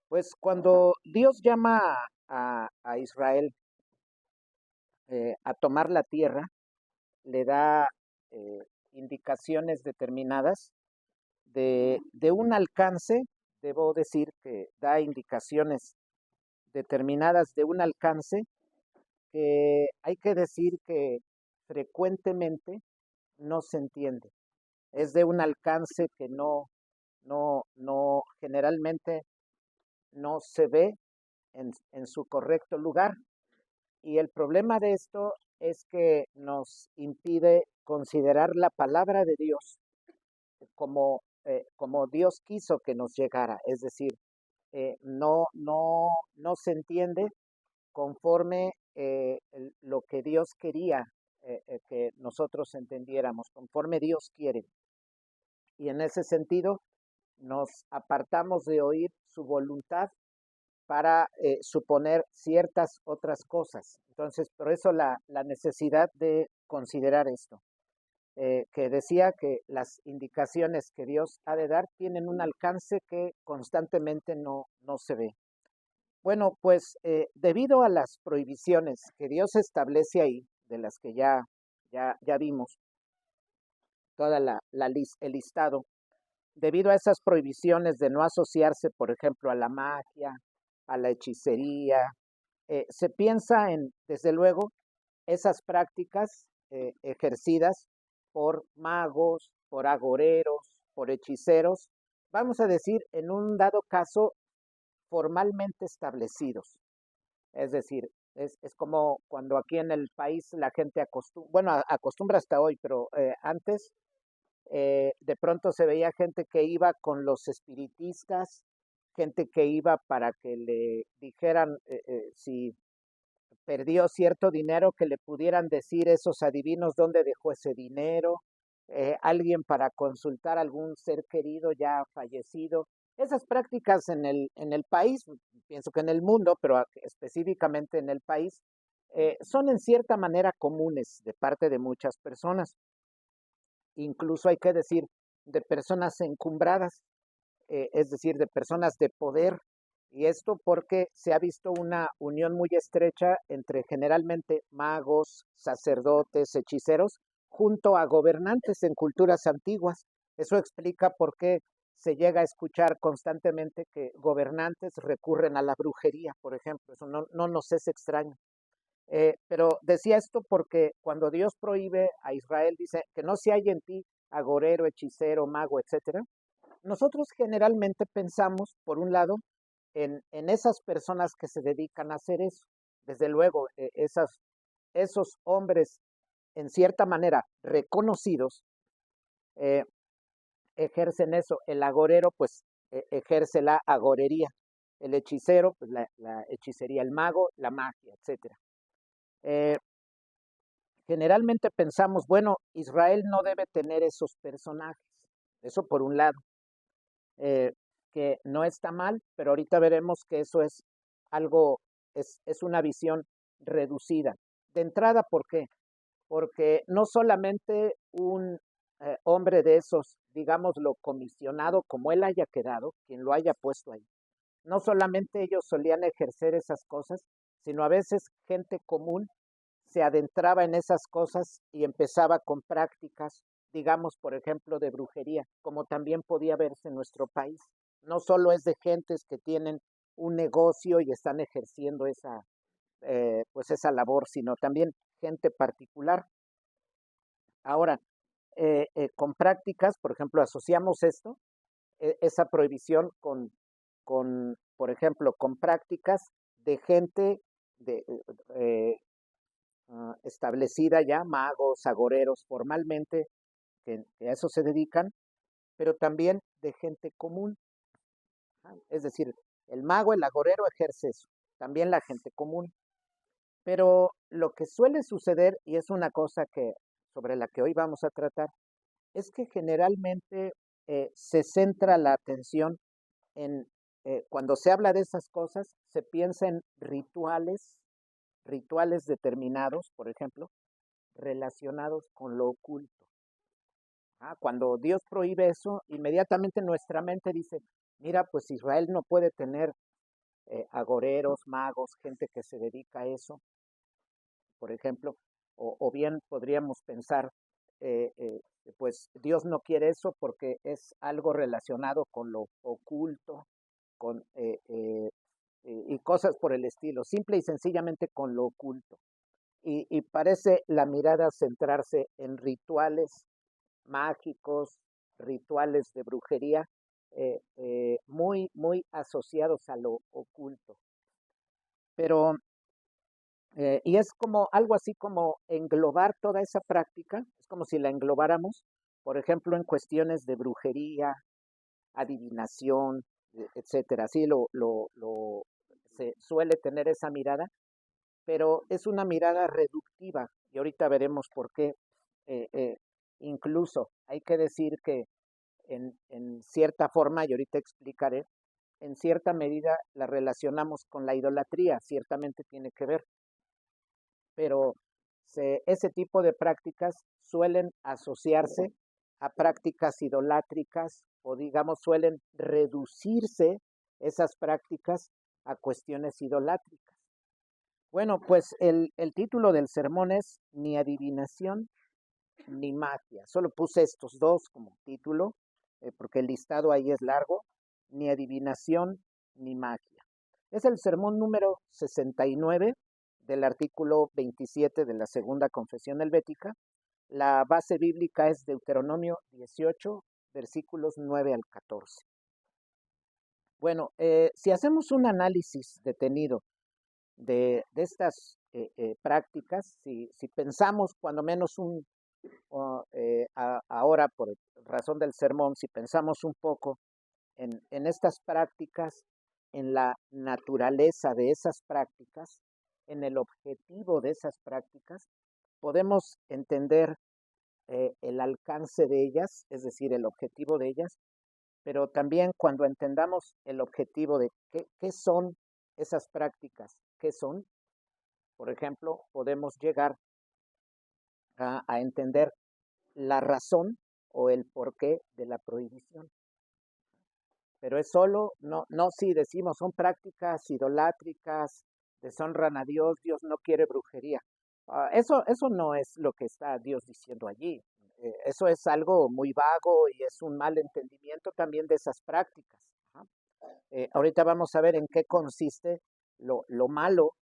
Pues cuando Dios llama a Israel a tomar la tierra, le da eh, indicaciones determinadas de un alcance, debo decir que da indicaciones determinadas de un alcance que hay que decir que frecuentemente no se entiende. Es de un alcance que no generalmente no se ve en su correcto lugar. Y el problema de esto es que nos impide considerar la palabra de Dios como Dios quiso que nos llegara. Es decir, no se entiende conforme lo que Dios quería que nosotros entendiéramos, conforme Dios quiere. Y en ese sentido, nos apartamos de oír su voluntad para suponer ciertas otras cosas. Entonces, por eso la necesidad de considerar esto, que decía que las indicaciones que Dios ha de dar tienen un alcance que constantemente no se ve. Bueno, pues debido a las prohibiciones que Dios establece ahí, de las que ya vimos, toda el listado, debido a esas prohibiciones de no asociarse, por ejemplo, a la magia, a la hechicería, se piensa en, desde luego, esas prácticas ejercidas por magos, por agoreros, por hechiceros, vamos a decir, en un dado caso, formalmente establecidos. Es decir, es como cuando aquí en el país la gente acostumbra, bueno, acostumbra hasta hoy, pero antes de pronto se veía gente que iba con los espiritistas, gente que iba para que le dijeran si perdió cierto dinero, que le pudieran decir esos adivinos dónde dejó ese dinero, alguien para consultar a algún ser querido ya fallecido. Esas prácticas en el país, pienso que en el mundo, pero específicamente en el país, son en cierta manera comunes de parte de muchas personas. Incluso hay que decir de personas encumbradas, es decir, de personas de poder. Y esto porque se ha visto una unión muy estrecha entre generalmente magos, sacerdotes, hechiceros, junto a gobernantes en culturas antiguas. Eso explica por qué se llega a escuchar constantemente que gobernantes recurren a la brujería, por ejemplo. Eso no nos es extraño. Pero decía esto porque cuando Dios prohíbe a Israel, dice que no se haya en ti agorero, hechicero, mago, etcétera. Nosotros generalmente pensamos, por un lado, en esas personas que se dedican a hacer eso. Desde luego, esos hombres, en cierta manera, reconocidos, eh, ejercen eso. El agorero, pues, ejerce la agorería. El hechicero, pues, la hechicería. El mago, la magia, etcétera. Eh, Generalmente pensamos, bueno, Israel no debe tener esos personajes. Eso por un lado. eh, que no está mal, pero ahorita veremos que eso es algo, es una visión reducida. De entrada, ¿por qué? Porque no solamente un hombre de esos, digámoslo, comisionado, como él haya quedado, quien lo haya puesto ahí, no solamente ellos solían ejercer esas cosas, sino a veces gente común se adentraba en esas cosas y empezaba con prácticas, digamos, por ejemplo, de brujería, como también podía verse en nuestro país. No solo es de gentes que tienen un negocio y están ejerciendo pues esa labor, sino también gente particular. Ahora, con prácticas, por ejemplo, asociamos esto, esa prohibición por ejemplo, con prácticas de gente de, establecida ya, magos, agoreros formalmente, que a eso se dedican, pero también de gente común. Es decir, el mago, el agorero ejerce eso, también la gente común. Pero lo que suele suceder, y es una cosa sobre la que hoy vamos a tratar, es que generalmente se centra la atención en, cuando se habla de esas cosas, se piensa en rituales determinados, por ejemplo, relacionados con lo oculto. Cuando Dios prohíbe eso, inmediatamente nuestra mente dice, mira, pues Israel no puede tener agoreros, magos, gente que se dedica a eso, por ejemplo, o bien podríamos pensar, eh, eh, pues Dios no quiere eso porque es algo relacionado con lo oculto, con y cosas por el estilo, simple y sencillamente con lo oculto. Y parece la mirada centrarse en rituales mágicos, rituales de brujería, muy, muy asociados a lo oculto. Pero y es como algo así como englobar toda esa práctica, es como si la englobáramos, por ejemplo, en cuestiones de brujería, adivinación, etcétera. Así se suele tener esa mirada, pero es una mirada reductiva y ahorita veremos por qué. Eh, eh, Incluso hay que decir que en cierta forma, y ahorita explicaré, en cierta medida la relacionamos con la idolatría, ciertamente tiene que ver, pero ese tipo de prácticas suelen asociarse a prácticas idolátricas o digamos suelen reducirse esas prácticas a cuestiones idolátricas. Bueno, pues el título del sermón es Ni adivinación ni magia. Solo puse estos dos como título porque el listado ahí es largo. Ni adivinación ni magia. Es el sermón número 69 del artículo 27 de la Segunda Confesión Helvética. La base bíblica es Deuteronomio 18, versículos 9 al 14. Bueno, si hacemos un análisis detenido de estas prácticas, si pensamos cuando menos ahora por razón del sermón, si pensamos un poco en estas prácticas, en la naturaleza de esas prácticas, en el objetivo de esas prácticas, podemos entender el alcance de ellas, es decir, el objetivo de ellas, pero también cuando entendamos el objetivo de qué son esas prácticas, qué son, por ejemplo, podemos llegar a entender la razón o el porqué de la prohibición. Pero es solo, no si decimos son prácticas idolátricas, deshonran a Dios, Dios no quiere brujería. Eso no es lo que está Dios diciendo allí. Eso es algo muy vago y es un mal entendimiento también de esas prácticas. Ajá. Ahorita vamos a ver en qué consiste lo malo,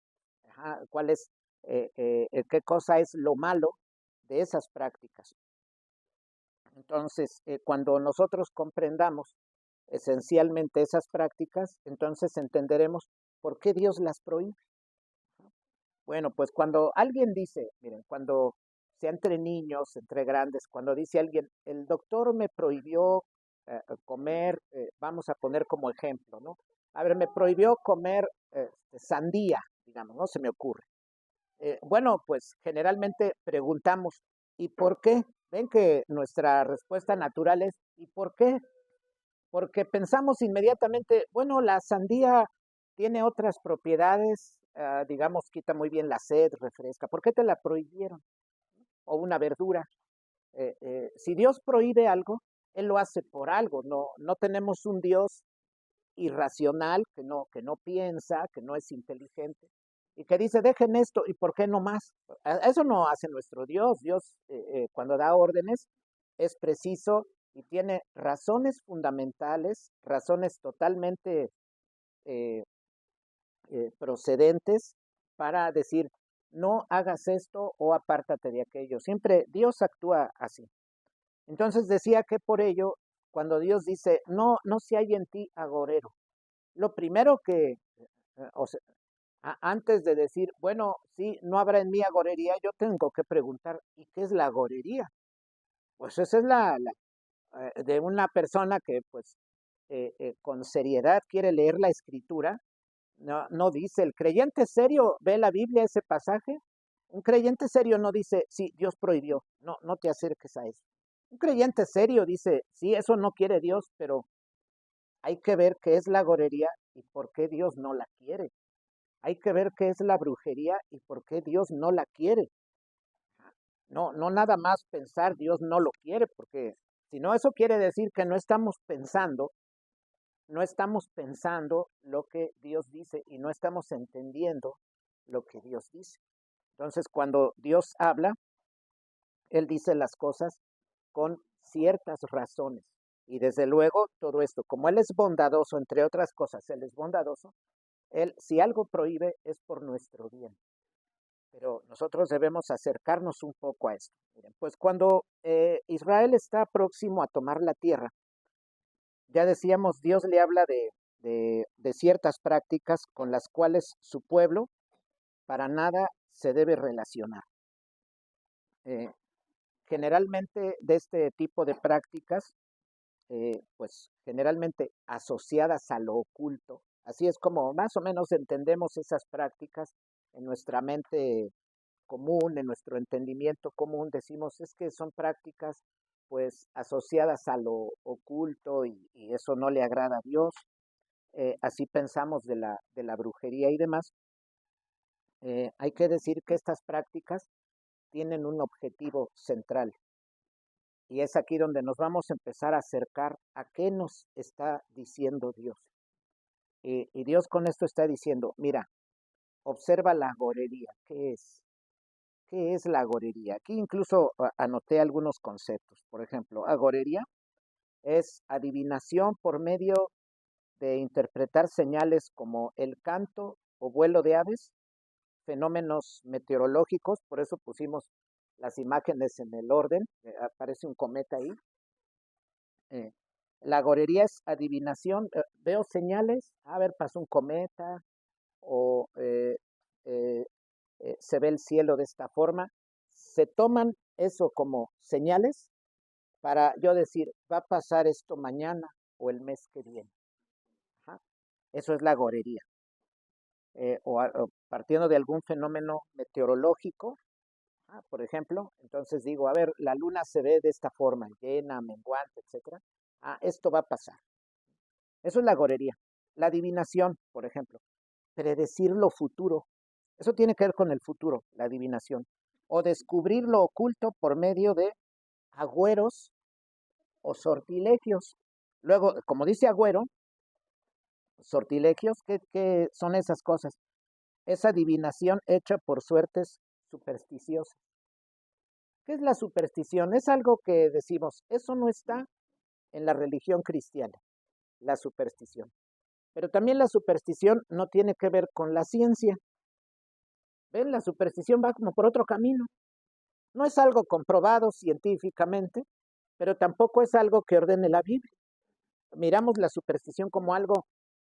ajá, cuál es, qué cosa es lo malo de esas prácticas. Entonces, cuando nosotros comprendamos esencialmente esas prácticas, entonces entenderemos por qué Dios las prohíbe. Bueno, pues cuando alguien dice, miren, cuando sea entre niños, entre grandes, cuando dice alguien, el doctor me prohibió comer, vamos a poner como ejemplo, ¿no? A ver, me prohibió comer sandía, digamos, no se me ocurre. Bueno, pues generalmente preguntamos, ¿y por qué? Ven que nuestra respuesta natural es, ¿y por qué? Porque pensamos inmediatamente, bueno, la sandía tiene otras propiedades, digamos, quita muy bien la sed, refresca. ¿Por qué te la prohibieron? O una verdura. Si Dios prohíbe algo, Él lo hace por algo. No tenemos un Dios irracional que no piensa, que no es inteligente y que dice, dejen esto y por qué no más. Eso no hace nuestro Dios. Dios cuando da órdenes es preciso y tiene razones fundamentales, razones totalmente eh, procedentes para decir, no hagas esto o apártate de aquello. Siempre Dios actúa así. Entonces decía que por ello, cuando Dios dice, no se hay en ti agorero, lo primero que, o sea, antes de decir, bueno, sí, no habrá en mí agorería, yo tengo que preguntar, ¿y qué es la agorería? Pues esa es de una persona que pues con seriedad quiere leer la escritura, no dice, el creyente serio ve la Biblia, ese pasaje, un creyente serio no dice, sí, Dios prohibió, no te acerques a eso. Un creyente serio dice, sí, eso no quiere Dios, pero hay que ver qué es la agorería y por qué Dios no la quiere. Hay que ver qué es la brujería y por qué Dios no la quiere. No nada más pensar Dios no lo quiere, porque si no, eso quiere decir que no estamos pensando no estamos pensando lo que Dios dice y no estamos entendiendo lo que Dios dice. Entonces, cuando Dios habla, Él dice las cosas con ciertas razones. Y desde luego, todo esto, como Él es bondadoso, entre otras cosas, Él es bondadoso, Él, si algo prohíbe, es por nuestro bien. Pero nosotros debemos acercarnos un poco a esto. Miren, pues cuando Israel está próximo a tomar la tierra, ya decíamos, Dios le habla de ciertas prácticas con las cuales su pueblo para nada se debe relacionar. Eh, Generalmente de este tipo de prácticas, pues generalmente asociadas a lo oculto, así es como más o menos entendemos esas prácticas en nuestra mente común, en nuestro entendimiento común, decimos es que son prácticas pues asociadas a lo oculto y eso no le agrada a Dios. Así pensamos de la brujería y demás. Hay que decir que estas prácticas tienen un objetivo central y es aquí donde nos vamos a empezar a acercar a qué nos está diciendo Dios. Y Dios con esto está diciendo, mira, observa la agorería, ¿qué es? ¿Qué es la agorería? Aquí incluso anoté algunos conceptos. Por ejemplo, agorería es adivinación por medio de interpretar señales como el canto o vuelo de aves, fenómenos meteorológicos, por eso pusimos las imágenes en el orden, aparece un cometa ahí. Eh, la agorería es adivinación, veo señales, a ver, pasó un cometa o eh, se ve el cielo de esta forma, se toman eso como señales para yo decir, va a pasar esto mañana o el mes que viene. Ajá. Eso es la agorería. O partiendo de algún fenómeno meteorológico, por ejemplo, entonces digo, a ver, la luna se ve de esta forma, llena, menguante, etcétera. Esto va a pasar. Eso es la agorería. La adivinación, por ejemplo, predecir lo futuro. Eso tiene que ver con el futuro, la adivinación. O descubrir lo oculto por medio de agüeros o sortilegios. Luego, como dice Agüero, sortilegios, ¿qué son esas cosas? Es adivinación hecha por suertes supersticiosas. ¿Qué es la superstición? Es algo que decimos, eso no está en la religión cristiana, la superstición. Pero también la superstición no tiene que ver con la ciencia. ¿Ven? La superstición va como por otro camino. No es algo comprobado científicamente, pero tampoco es algo que ordene la Biblia. Miramos la superstición como algo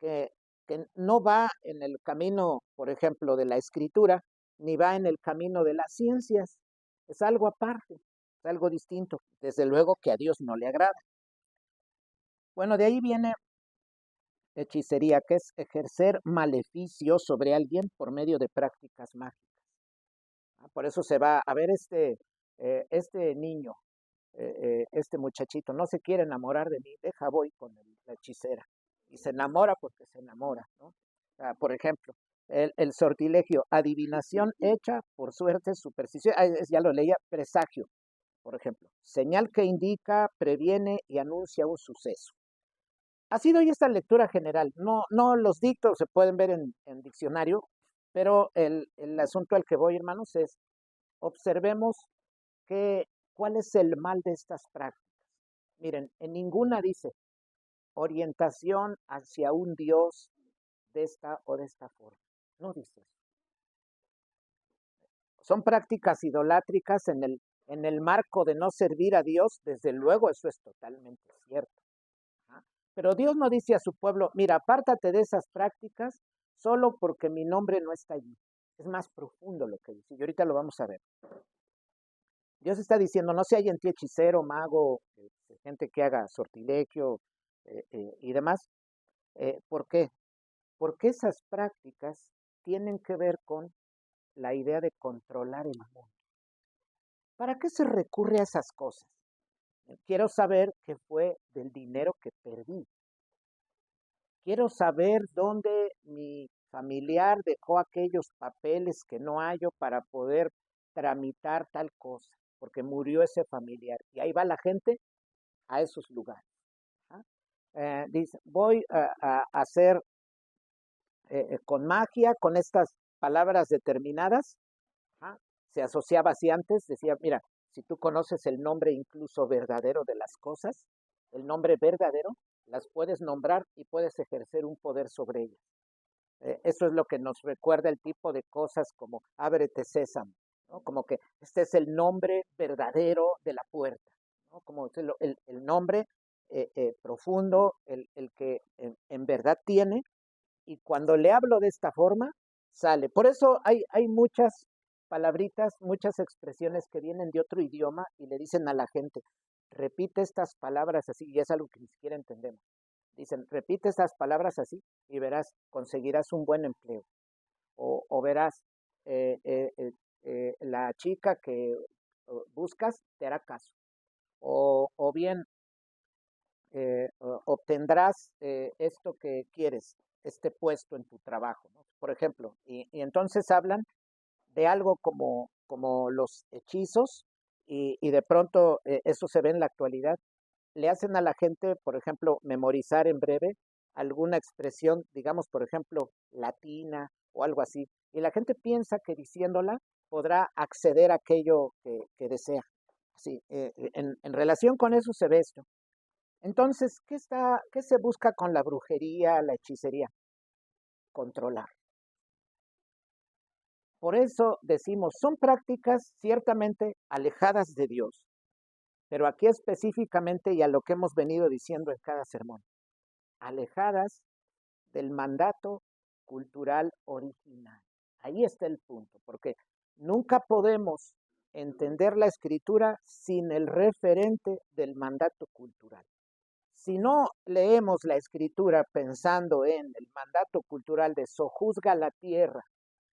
que, que no va en el camino, por ejemplo, de la escritura, ni va en el camino de las ciencias. Es algo aparte, es algo distinto. Desde luego que a Dios no le agrada. Bueno, de ahí viene hechicería, que es ejercer maleficio sobre alguien por medio de prácticas mágicas. Por eso se va a ver este niño, este muchachito, no se quiere enamorar de mí, deja voy con la hechicera. Y se enamora porque se enamora, ¿no? Por ejemplo, el sortilegio, adivinación hecha por suerte, superstición, ya lo leía, presagio, por ejemplo, señal que indica, previene y anuncia un suceso. Ha sido hoy esta lectura general, no los dictos se pueden ver en diccionario, pero el asunto al que voy, hermanos, es observemos que, cuál es el mal de estas prácticas. Miren, en ninguna dice orientación hacia un Dios de esta o de esta forma. No dice eso. Son prácticas idolátricas en el marco de no servir a Dios, desde luego eso es totalmente cierto. ¿Ah? Pero Dios no dice a su pueblo, mira, apártate de esas prácticas solo porque mi nombre no está allí. Es más profundo lo que dice, y ahorita lo vamos a ver. Dios está diciendo, no se hay en ti hechicero, mago, gente que haga sortilegio y demás. ¿Por qué? Porque esas prácticas tienen que ver con la idea de controlar el mundo. ¿Para qué se recurre a esas cosas? Quiero saber qué fue del dinero que perdí. Quiero saber dónde mi familiar dejó aquellos papeles que no hallo para poder tramitar tal cosa, porque murió ese familiar. Y ahí va la gente a esos lugares. ¿Ah? dice, voy a hacer con magia, con estas palabras determinadas. Ajá. Se asociaba así antes, decía, mira, si tú conoces el nombre incluso verdadero de las cosas, el nombre verdadero, las puedes nombrar y puedes ejercer un poder sobre ellas. Eso es lo que nos recuerda el tipo de cosas como ábrete sésamo, ¿no? Como que este es el nombre verdadero de la puerta, ¿no? Como es el nombre profundo, el que en verdad tiene, y cuando le hablo de esta forma, sale. Por eso hay muchas palabritas, muchas expresiones que vienen de otro idioma y le dicen a la gente, repite estas palabras así, y es algo que ni siquiera entendemos. Dicen, repite estas palabras así y verás, conseguirás un buen empleo. O verás, la chica que buscas te hará caso. O bien, obtendrás esto que quieres, este puesto en tu trabajo, ¿no? Por ejemplo, y entonces hablan de algo como los hechizos y de pronto eso se ve en la actualidad. Le hacen a la gente, por ejemplo, memorizar en breve alguna expresión, digamos, por ejemplo, latina o algo así, y la gente piensa que diciéndola podrá acceder a aquello que desea. Sí, en relación con eso se ve esto. Entonces, qué se busca con la brujería, la hechicería? Controlar. Por eso decimos, son prácticas ciertamente alejadas de Dios, pero aquí específicamente y a lo que hemos venido diciendo en cada sermón, alejadas del mandato cultural original. Ahí está el punto, porque nunca podemos entender la escritura sin el referente del mandato cultural. Si no leemos la escritura pensando en el mandato cultural de sojuzga la tierra,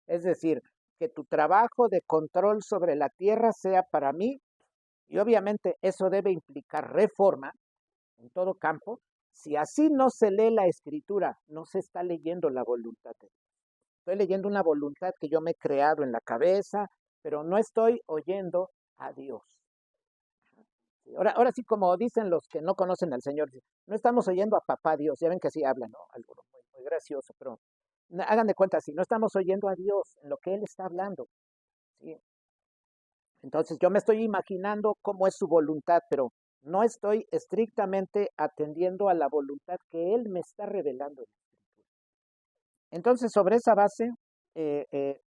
es decir, que tu trabajo de control sobre la tierra sea para mí, y obviamente eso debe implicar reforma en todo campo. Si así no se lee la escritura, no se está leyendo la voluntad de Dios. Estoy leyendo una voluntad que yo me he creado en la cabeza, pero no estoy oyendo a Dios. Ahora sí, como dicen los que no conocen al Señor, no estamos oyendo a papá Dios, ya ven que así hablan, ¿no? Algo muy gracioso, pero hagan de cuenta, si no estamos oyendo a Dios en lo que Él está hablando, ¿sí? Entonces yo me estoy imaginando cómo es su voluntad, pero no estoy estrictamente atendiendo a la voluntad que Él me está revelando en la Escritura. Entonces, sobre esa base, eh, eh,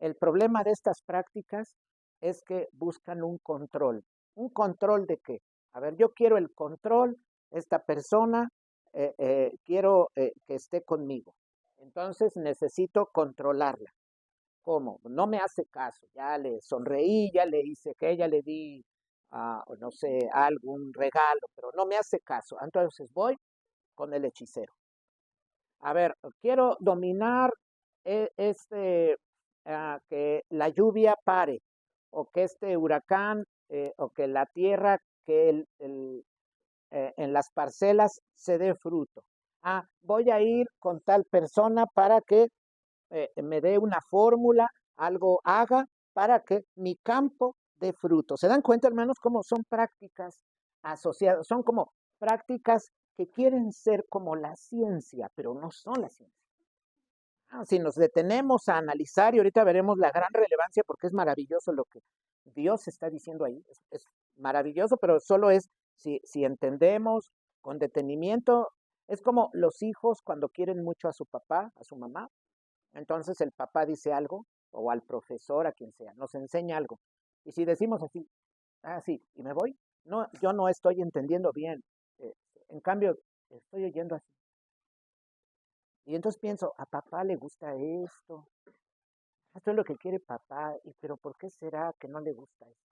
el problema de estas prácticas es que buscan un control. ¿Un control de qué? A ver, yo quiero el control, esta persona, quiero que esté conmigo. Entonces necesito controlarla. ¿Cómo? No me hace caso. Ya le sonreí, ya le hice que ya le di, no sé, algún regalo, pero no me hace caso. Entonces voy con el hechicero. A ver, quiero dominar que la lluvia pare, o que este huracán, o que la tierra, que en las parcelas se dé fruto. Voy a ir con tal persona para que me dé una fórmula, algo haga para que mi campo dé fruto. ¿Se dan cuenta, hermanos, cómo son prácticas asociadas? Son como prácticas que quieren ser como la ciencia, pero no son la ciencia. Si nos detenemos a analizar, y ahorita veremos la gran relevancia porque es maravilloso lo que Dios está diciendo ahí, es maravilloso, pero solo es si entendemos con detenimiento, es como los hijos cuando quieren mucho a su papá, a su mamá, entonces el papá dice algo, o al profesor, a quien sea, nos enseña algo. Y si decimos así, sí, y me voy, no, yo no estoy entendiendo bien. Eh, en cambio, estoy oyendo así. Y entonces pienso, a papá le gusta esto es lo que quiere papá, pero ¿por qué será que no le gusta esto?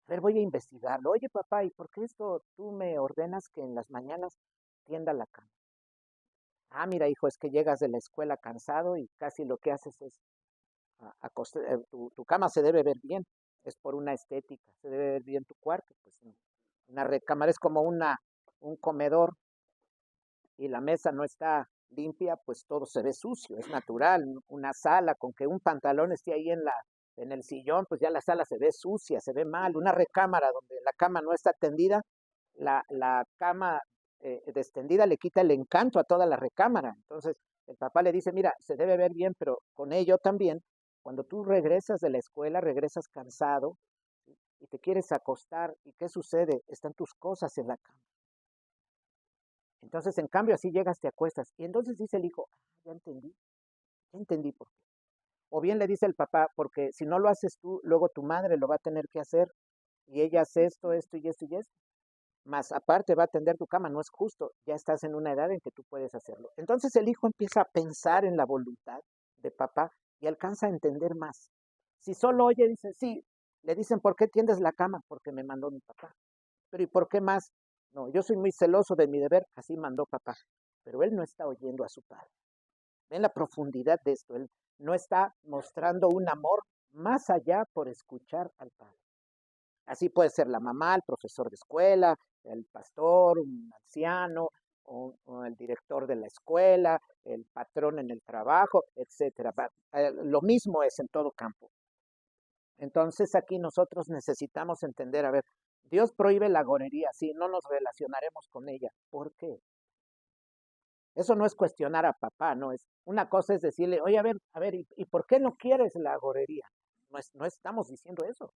A ver, voy a investigarlo. Oye, papá, ¿y por qué esto tú me ordenas que en las mañanas tienda la cama? Mira, hijo, es que llegas de la escuela cansado y casi lo que haces es tu cama se debe ver bien, es por una estética, se debe ver bien tu cuarto, pues una recámara es como un comedor y la mesa no está limpia, pues todo se ve sucio, es natural. Una sala con que un pantalón esté ahí en el sillón, pues ya la sala se ve sucia, se ve mal. Una recámara donde la cama no está tendida, la cama descendida le quita el encanto a toda la recámara. Entonces el papá le dice, mira, se debe ver bien, pero con ello también, cuando tú regresas de la escuela, regresas cansado y te quieres acostar, ¿y qué sucede? Están tus cosas en la cama. Entonces, en cambio, así llegas, te acuestas. Y entonces dice el hijo, ya entendí por qué. O bien le dice el papá, porque si no lo haces tú, luego tu madre lo va a tener que hacer y ella hace esto, esto y esto y esto. Más aparte va a tender tu cama, no es justo, ya estás en una edad en que tú puedes hacerlo. Entonces el hijo empieza a pensar en la voluntad de papá y alcanza a entender más. Si solo oye, dice, sí, le dicen, ¿por qué tiendes la cama? Porque me mandó mi papá. Pero ¿y por qué más? No, yo soy muy celoso de mi deber, así mandó papá. Pero él no está oyendo a su padre. Ven la profundidad de esto, él no está mostrando un amor más allá por escuchar al padre. Así puede ser la mamá, el profesor de escuela, el pastor, un anciano, o el director de la escuela, el patrón en el trabajo, etcétera. Lo mismo es en todo campo. Entonces aquí nosotros necesitamos entender, a ver, Dios prohíbe la gorería, sí, no nos relacionaremos con ella. ¿Por qué? Eso no es cuestionar a papá, no es. Una cosa es decirle, oye, a ver, ¿y por qué no quieres la gorería? No estamos diciendo eso.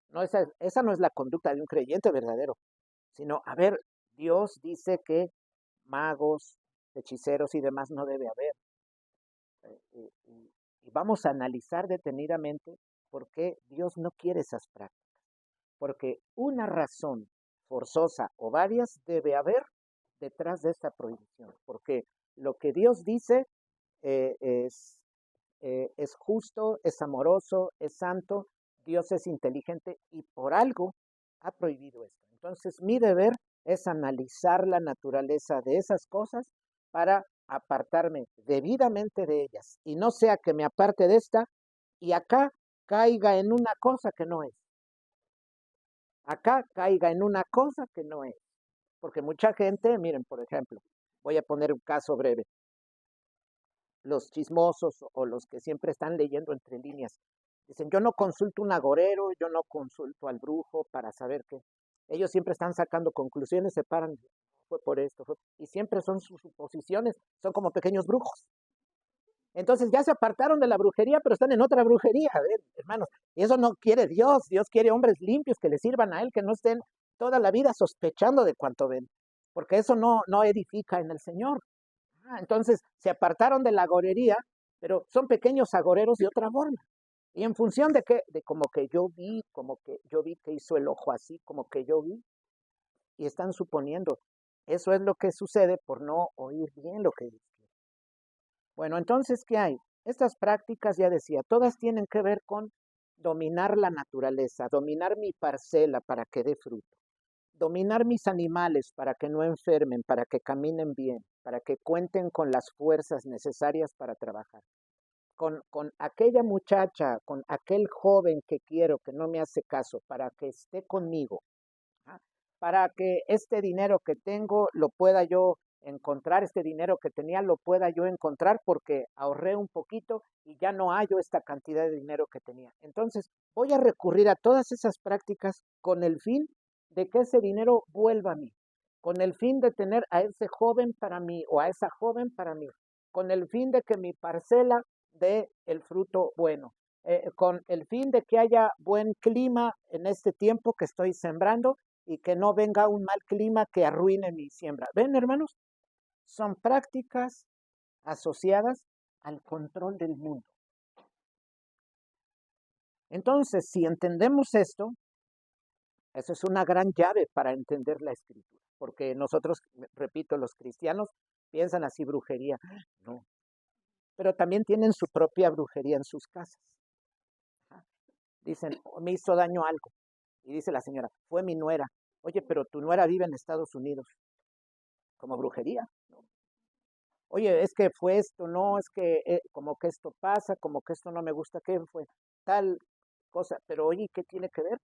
No, esa no es la conducta de un creyente verdadero, sino, a ver, Dios dice que magos, hechiceros y demás no debe haber. Y vamos a analizar detenidamente por qué Dios no quiere esas prácticas. Porque una razón forzosa o varias debe haber detrás de esta prohibición. Porque lo que Dios dice eh, es, es justo, es amoroso, es santo, Dios es inteligente y por algo ha prohibido esto. Entonces mi deber es analizar la naturaleza de esas cosas para apartarme debidamente de ellas y no sea que me aparte de esta y acá caiga en una cosa que no es. Acá caiga en una cosa que no es. Porque mucha gente, miren, por ejemplo, voy a poner un caso breve. Los chismosos o los que siempre están leyendo entre líneas. Dicen, yo no consulto un agorero, yo no consulto al brujo para saber qué. Ellos siempre están sacando conclusiones, se paran, fue por esto, y siempre son sus suposiciones, son como pequeños brujos. Entonces ya se apartaron de la brujería, pero están en otra brujería, a ver, hermanos. Y eso no quiere Dios. Dios quiere hombres limpios que le sirvan a Él, que no estén toda la vida sospechando de cuanto ven, porque eso no edifica en el Señor. Entonces se apartaron de la agorería, pero son pequeños agoreros de otra forma. Y en función de que, de como que yo vi, como que yo vi que hizo el ojo así, como que yo vi, y están suponiendo. Eso es lo que sucede por no oír bien lo que dice. Bueno, entonces, ¿qué hay? Estas prácticas, ya decía, todas tienen que ver con dominar la naturaleza, dominar mi parcela para que dé fruto, dominar mis animales para que no enfermen, para que caminen bien, para que cuenten con las fuerzas necesarias para trabajar. Con aquella muchacha, con aquel joven que quiero, que no me hace caso, para que esté conmigo, ¿ah? Para que este dinero que tengo lo pueda yo encontrar, este dinero que tenía lo pueda yo encontrar porque ahorré un poquito y ya no hallo esta cantidad de dinero que tenía. Entonces, voy a recurrir a todas esas prácticas con el fin de que ese dinero vuelva a mí, con el fin de tener a ese joven para mí o a esa joven para mí, con el fin de que mi parcela dé el fruto bueno, con el fin de que haya buen clima en este tiempo que estoy sembrando y que no venga un mal clima que arruine mi siembra. ¿Ven, hermanos? Son prácticas asociadas al control del mundo. Entonces, si entendemos esto, eso es una gran llave para entender la escritura, porque nosotros, repito, los cristianos piensan así brujería, no, pero también tienen su propia brujería en sus casas. Dicen, oh, me hizo daño algo. Y dice la señora, fue mi nuera. Oye, pero tu nuera vive en Estados Unidos. Como brujería, ¿no? Oye, es que fue esto, no, es que como que esto pasa, como que esto no me gusta, ¿qué fue? Tal cosa, pero oye, ¿qué tiene que ver?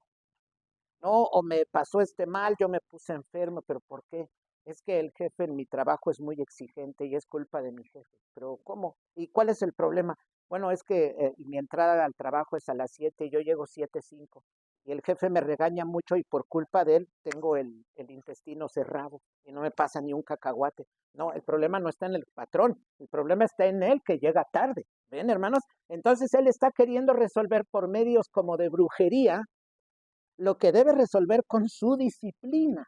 No, o me pasó este mal, yo me puse enfermo, pero ¿por qué? Es que el jefe en mi trabajo es muy exigente y es culpa de mi jefe. Pero ¿cómo? ¿Y cuál es el problema? Bueno, es que mi entrada al trabajo es a las 7 y yo llego 7:05. y el jefe me regaña mucho y por culpa de él tengo el intestino cerrado y no me pasa ni un cacahuate. No, el problema no está en el patrón, el problema está en él que llega tarde. ¿Ven, hermanos? Entonces él está queriendo resolver por medios como de brujería lo que debe resolver con su disciplina.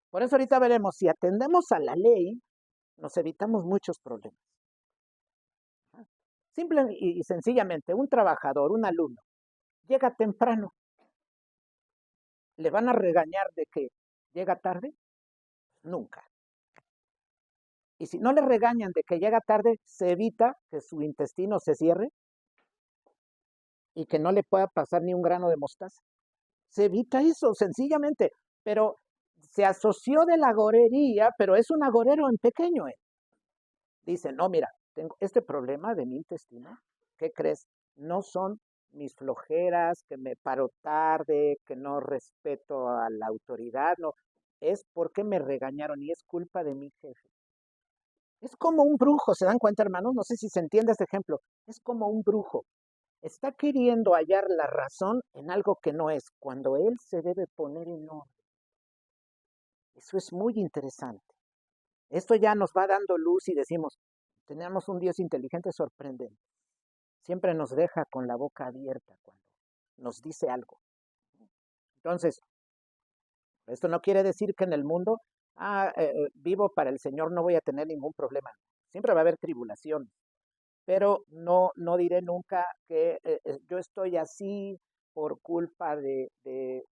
Por eso ahorita veremos, si atendemos a la ley, nos evitamos muchos problemas. Simple y sencillamente, un trabajador, un alumno, llega temprano, ¿le van a regañar de que llega tarde? Nunca. Y si no le regañan de que llega tarde, se evita que su intestino se cierre y que no le pueda pasar ni un grano de mostaza. Se evita eso, sencillamente. Pero se asoció de la agorería, pero es un agorero en pequeño. Dice, no, mira, tengo este problema de mi intestino. ¿Qué crees? No son mis flojeras, que me paro tarde, que no respeto a la autoridad, no. Es porque me regañaron y es culpa de mi jefe. Es como un brujo, ¿se dan cuenta, hermanos? No sé si se entiende este ejemplo. Es como un brujo. Está queriendo hallar la razón en algo que no es, cuando él se debe poner en orden. Eso es muy interesante. Esto ya nos va dando luz y decimos, tenemos un Dios inteligente sorprendente. Siempre nos deja con la boca abierta cuando nos dice algo. Entonces, esto no quiere decir que en el mundo, vivo para el Señor, no voy a tener ningún problema. Siempre va a haber tribulación, pero no diré nunca que yo estoy así por culpa de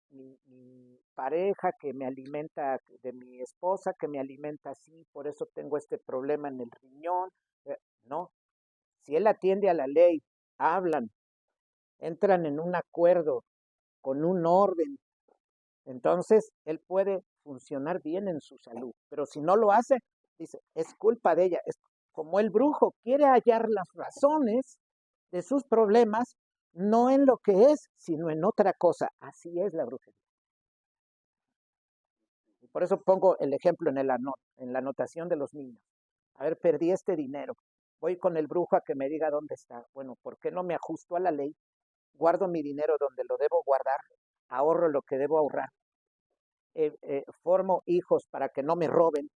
mi pareja que me alimenta, de mi esposa que me alimenta así, por eso tengo este problema en el riñón. No, si él atiende a la ley, hablan, entran en un acuerdo, con un orden, entonces él puede funcionar bien en su salud. Pero si no lo hace, dice, es culpa de ella. Es como el brujo quiere hallar las razones de sus problemas, no en lo que es, sino en otra cosa. Así es la brujería. Y por eso pongo el ejemplo en la anotación de los niños. A ver, perdí este dinero. Voy con el brujo a que me diga dónde está. Bueno, ¿por qué no me ajusto a la ley? Guardo mi dinero donde lo debo guardar, ahorro lo que debo ahorrar, formo hijos para que no me roben,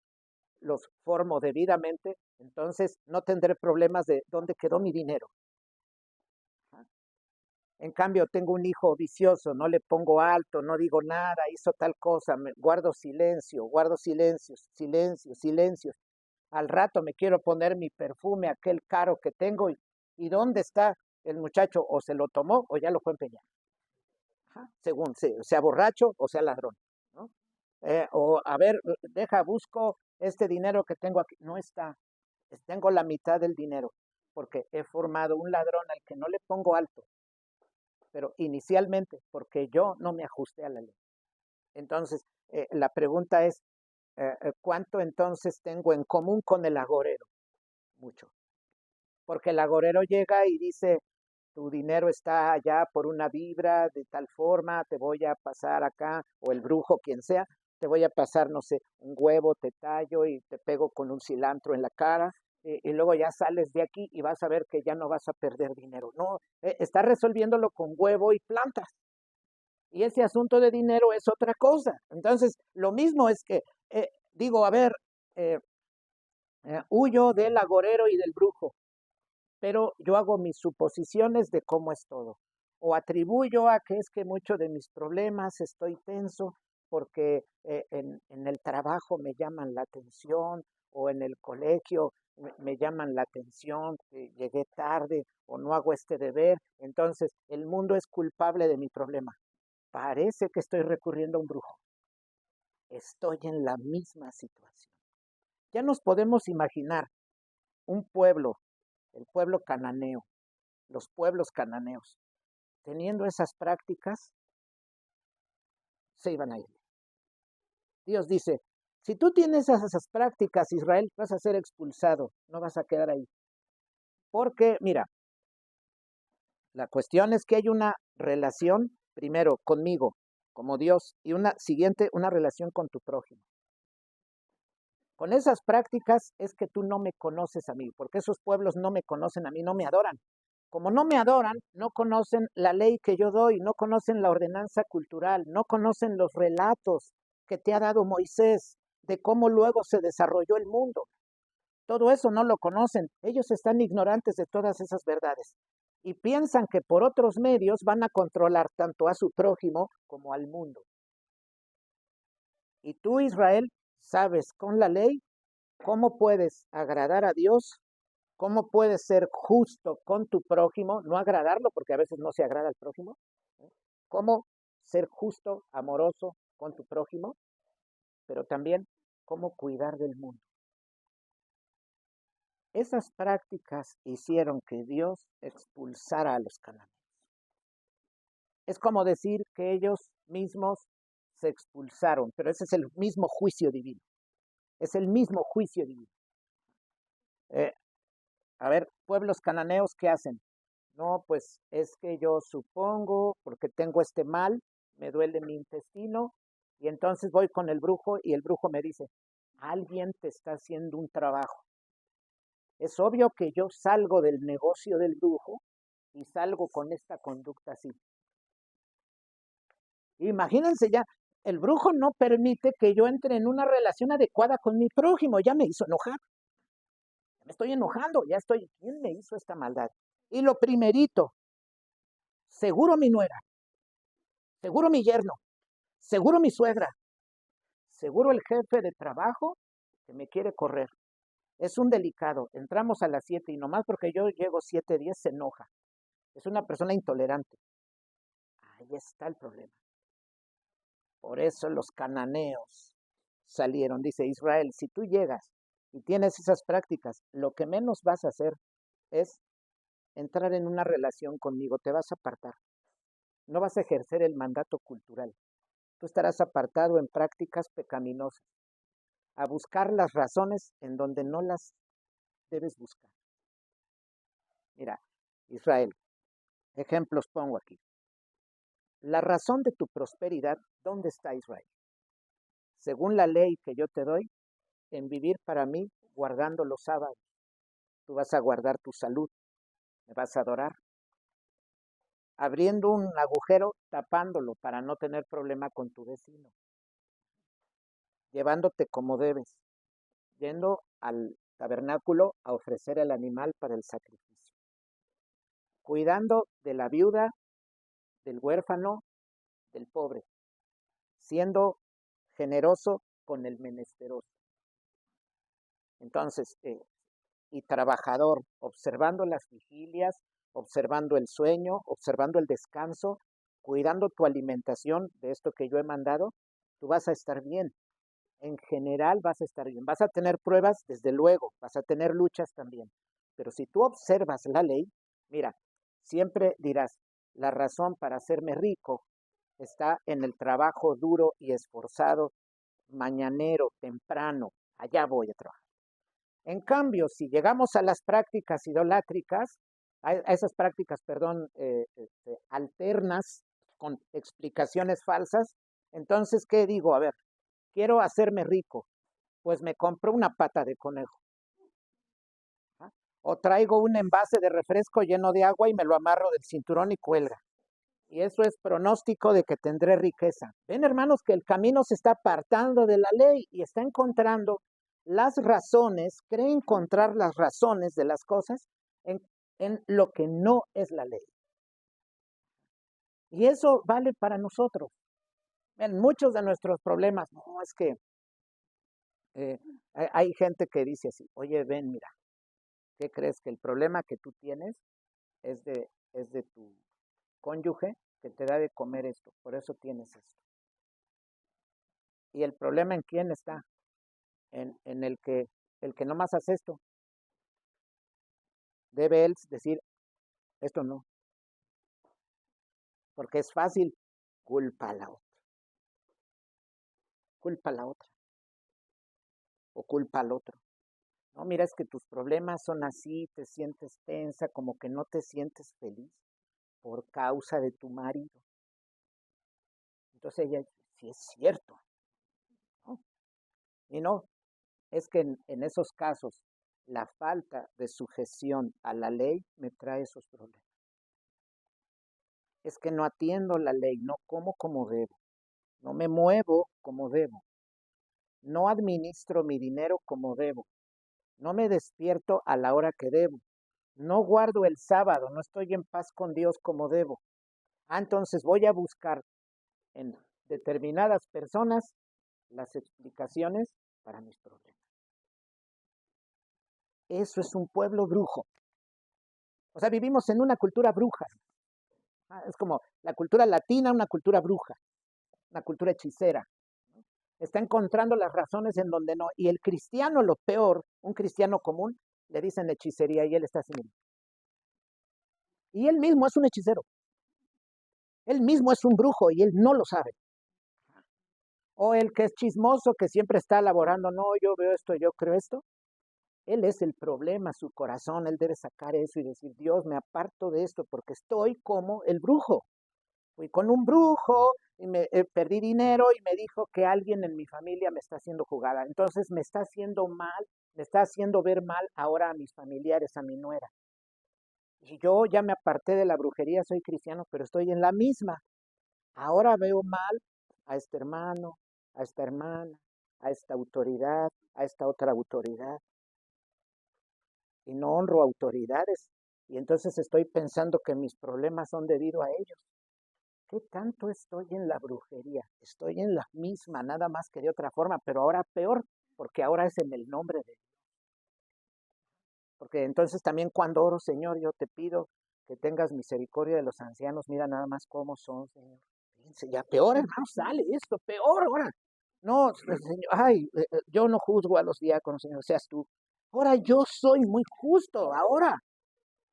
los formo debidamente, entonces no tendré problemas de dónde quedó mi dinero. En cambio, tengo un hijo vicioso, no le pongo alto, no digo nada, hizo tal cosa, guardo silencios, silencios, silencios. Al rato me quiero poner mi perfume, aquel caro que tengo, y ¿dónde está el muchacho? O se lo tomó o ya lo fue a empeñar. Según sea borracho o sea ladrón, ¿no? O a ver, busco este dinero que tengo aquí. No está, tengo la mitad del dinero, porque he formado un ladrón al que no le pongo alto, pero inicialmente porque yo no me ajusté a la ley. Entonces, la pregunta es, ¿cuánto entonces tengo en común con el agorero? Mucho. Porque el agorero llega y dice, tu dinero está allá por una vibra de tal forma, te voy a pasar acá, o el brujo, quien sea, te voy a pasar, no sé, un huevo, te tallo y te pego con un cilantro en la cara, y luego ya sales de aquí y vas a ver que ya no vas a perder dinero. No, está resolviéndolo con huevo y plantas. Y ese asunto de dinero es otra cosa. Entonces, lo mismo es que, digo, a ver, eh, huyo del agorero y del brujo, pero yo hago mis suposiciones de cómo es todo. O atribuyo a que es que muchos de mis problemas estoy tenso porque en el trabajo me llaman la atención o en el colegio me llaman la atención, que llegué tarde o no hago este deber. Entonces, el mundo es culpable de mi problema. Parece que estoy recurriendo a un brujo. Estoy en la misma situación. Ya nos podemos imaginar un pueblo, el pueblo cananeo, los pueblos cananeos, teniendo esas prácticas, se iban a ir. Dios dice, si tú tienes esas prácticas, Israel, vas a ser expulsado, no vas a quedar ahí. Porque, mira, la cuestión es que hay una relación, primero, conmigo, como Dios, y una siguiente, una relación con tu prójimo. Con esas prácticas es que tú no me conoces a mí, porque esos pueblos no me conocen a mí, no me adoran. Como no me adoran, no conocen la ley que yo doy, no conocen la ordenanza cultural, no conocen los relatos que te ha dado Moisés de cómo luego se desarrolló el mundo. Todo eso no lo conocen. Ellos están ignorantes de todas esas verdades y piensan que por otros medios van a controlar tanto a su prójimo como al mundo. Y tú, Israel, sabes con la ley cómo puedes agradar a Dios, cómo puedes ser justo con tu prójimo, no agradarlo, porque a veces no se agrada al prójimo, ¿eh? Cómo ser justo, amoroso con tu prójimo, pero también cómo cuidar del mundo. Esas prácticas hicieron que Dios expulsara a los cananeos. Es como decir que ellos mismos se expulsaron, pero ese es el mismo juicio divino. Es el mismo juicio divino. Eh, a ver, pueblos cananeos, ¿qué hacen? No, pues es que yo supongo, porque tengo este mal, me duele mi intestino, y entonces voy con el brujo y el brujo me dice, alguien te está haciendo un trabajo. Es obvio que yo salgo del negocio del brujo y salgo con esta conducta así. Imagínense ya, el brujo no permite que yo entre en una relación adecuada con mi prójimo, ya me hizo enojar, me estoy enojando, ya estoy, ¿quién me hizo esta maldad? Y lo primerito, seguro mi nuera, seguro mi yerno, seguro mi suegra, seguro el jefe de trabajo que me quiere correr. Es un delicado, entramos a las 7 y nomás porque yo llego 7:10 se enoja. Es una persona intolerante. Ahí está el problema. Por eso los cananeos salieron. Dice Israel, si tú llegas y tienes esas prácticas, lo que menos vas a hacer es entrar en una relación conmigo, te vas a apartar. No vas a ejercer el mandato cultural. Tú estarás apartado en prácticas pecaminosas, a buscar las razones en donde no las debes buscar. Mira, Israel, ejemplos pongo aquí. La razón de tu prosperidad, ¿dónde está Israel? Según la ley que yo te doy, en vivir para mí guardando los sábados. Tú vas a guardar tu salud, me vas a adorar. Abriendo un agujero, tapándolo para no tener problema con tu vecino. Llevándote como debes. Yendo al tabernáculo a ofrecer el animal para el sacrificio. Cuidando de la viuda, del huérfano, del pobre. Siendo generoso con el menesteroso. Entonces, y trabajador, observando las vigilias, observando el sueño, observando el descanso, cuidando tu alimentación de esto que yo he mandado, tú vas a estar bien. En general vas a estar bien. Vas a tener pruebas, desde luego, vas a tener luchas también. Pero si tú observas la ley, mira, siempre dirás, la razón para hacerme rico está en el trabajo duro y esforzado, mañanero, temprano, allá voy a trabajar. En cambio, si llegamos a las prácticas idolátricas, a esas prácticas, perdón, alternas, con explicaciones falsas, entonces, ¿qué digo? A ver, quiero hacerme rico, pues me compro una pata de conejo. ¿Ah? O traigo un envase de refresco lleno de agua y me lo amarro del cinturón y cuelga. Y eso es pronóstico de que tendré riqueza. Ven, hermanos, que el camino se está apartando de la ley y está encontrando las razones, cree encontrar las razones de las cosas en, en lo que no es la ley. Y eso vale para nosotros. En muchos de nuestros problemas, no, es que hay gente que dice así, oye, ven, mira, ¿qué crees? Que el problema que tú tienes es de tu cónyuge que te da de comer esto, por eso tienes esto. ¿Y el problema en quién está? En el que nomás hace esto. Debe él decir, esto no, porque es fácil, culpa a la otra, culpa a la otra, o culpa al otro. No, mira, es que tus problemas son así, te sientes tensa, como que no te sientes feliz por causa de tu marido. Entonces ella, sí es cierto, ¿no? Y no, es que en esos casos la falta de sujeción a la ley me trae esos problemas. Es que no atiendo la ley, no como como debo, no me muevo como debo, no administro mi dinero como debo, no me despierto a la hora que debo, no guardo el sábado, no estoy en paz con Dios como debo. Entonces voy a buscar en determinadas personas las explicaciones para mis problemas. Eso es un pueblo brujo. O sea, vivimos en una cultura bruja. Es como la cultura latina, una cultura bruja, una cultura hechicera. Está encontrando las razones en donde no. Y el cristiano, lo peor, un cristiano común, le dicen hechicería y él está haciendo. Y él mismo es un hechicero. Él mismo es un brujo y él no lo sabe. O el que es chismoso, que siempre está elaborando, no, yo veo esto, yo creo esto. Él es el problema, su corazón, él debe sacar eso y decir, Dios, me aparto de esto porque estoy como el brujo. Fui con un brujo y perdí dinero y me dijo que alguien en mi familia me está haciendo jugada. Entonces me está haciendo mal, me está haciendo ver mal ahora a mis familiares, a mi nuera. Y yo ya me aparté de la brujería, soy cristiano, pero estoy en la misma. Ahora veo mal a este hermano, a esta hermana, a esta autoridad, a esta otra autoridad. Y no honro autoridades. Y entonces estoy pensando que mis problemas son debido a ellos. ¿Qué tanto estoy en la brujería? Estoy en la misma, nada más que de otra forma, pero ahora peor, porque ahora es en el nombre de Dios. Porque entonces también cuando oro, Señor, yo te pido que tengas misericordia de los ancianos, mira nada más cómo son, Señor. Fíjense, ya peor, hermano, sale esto, peor ahora. No, Señor, yo no juzgo a los diáconos, Señor, seas tú. Ahora yo soy muy justo, ahora.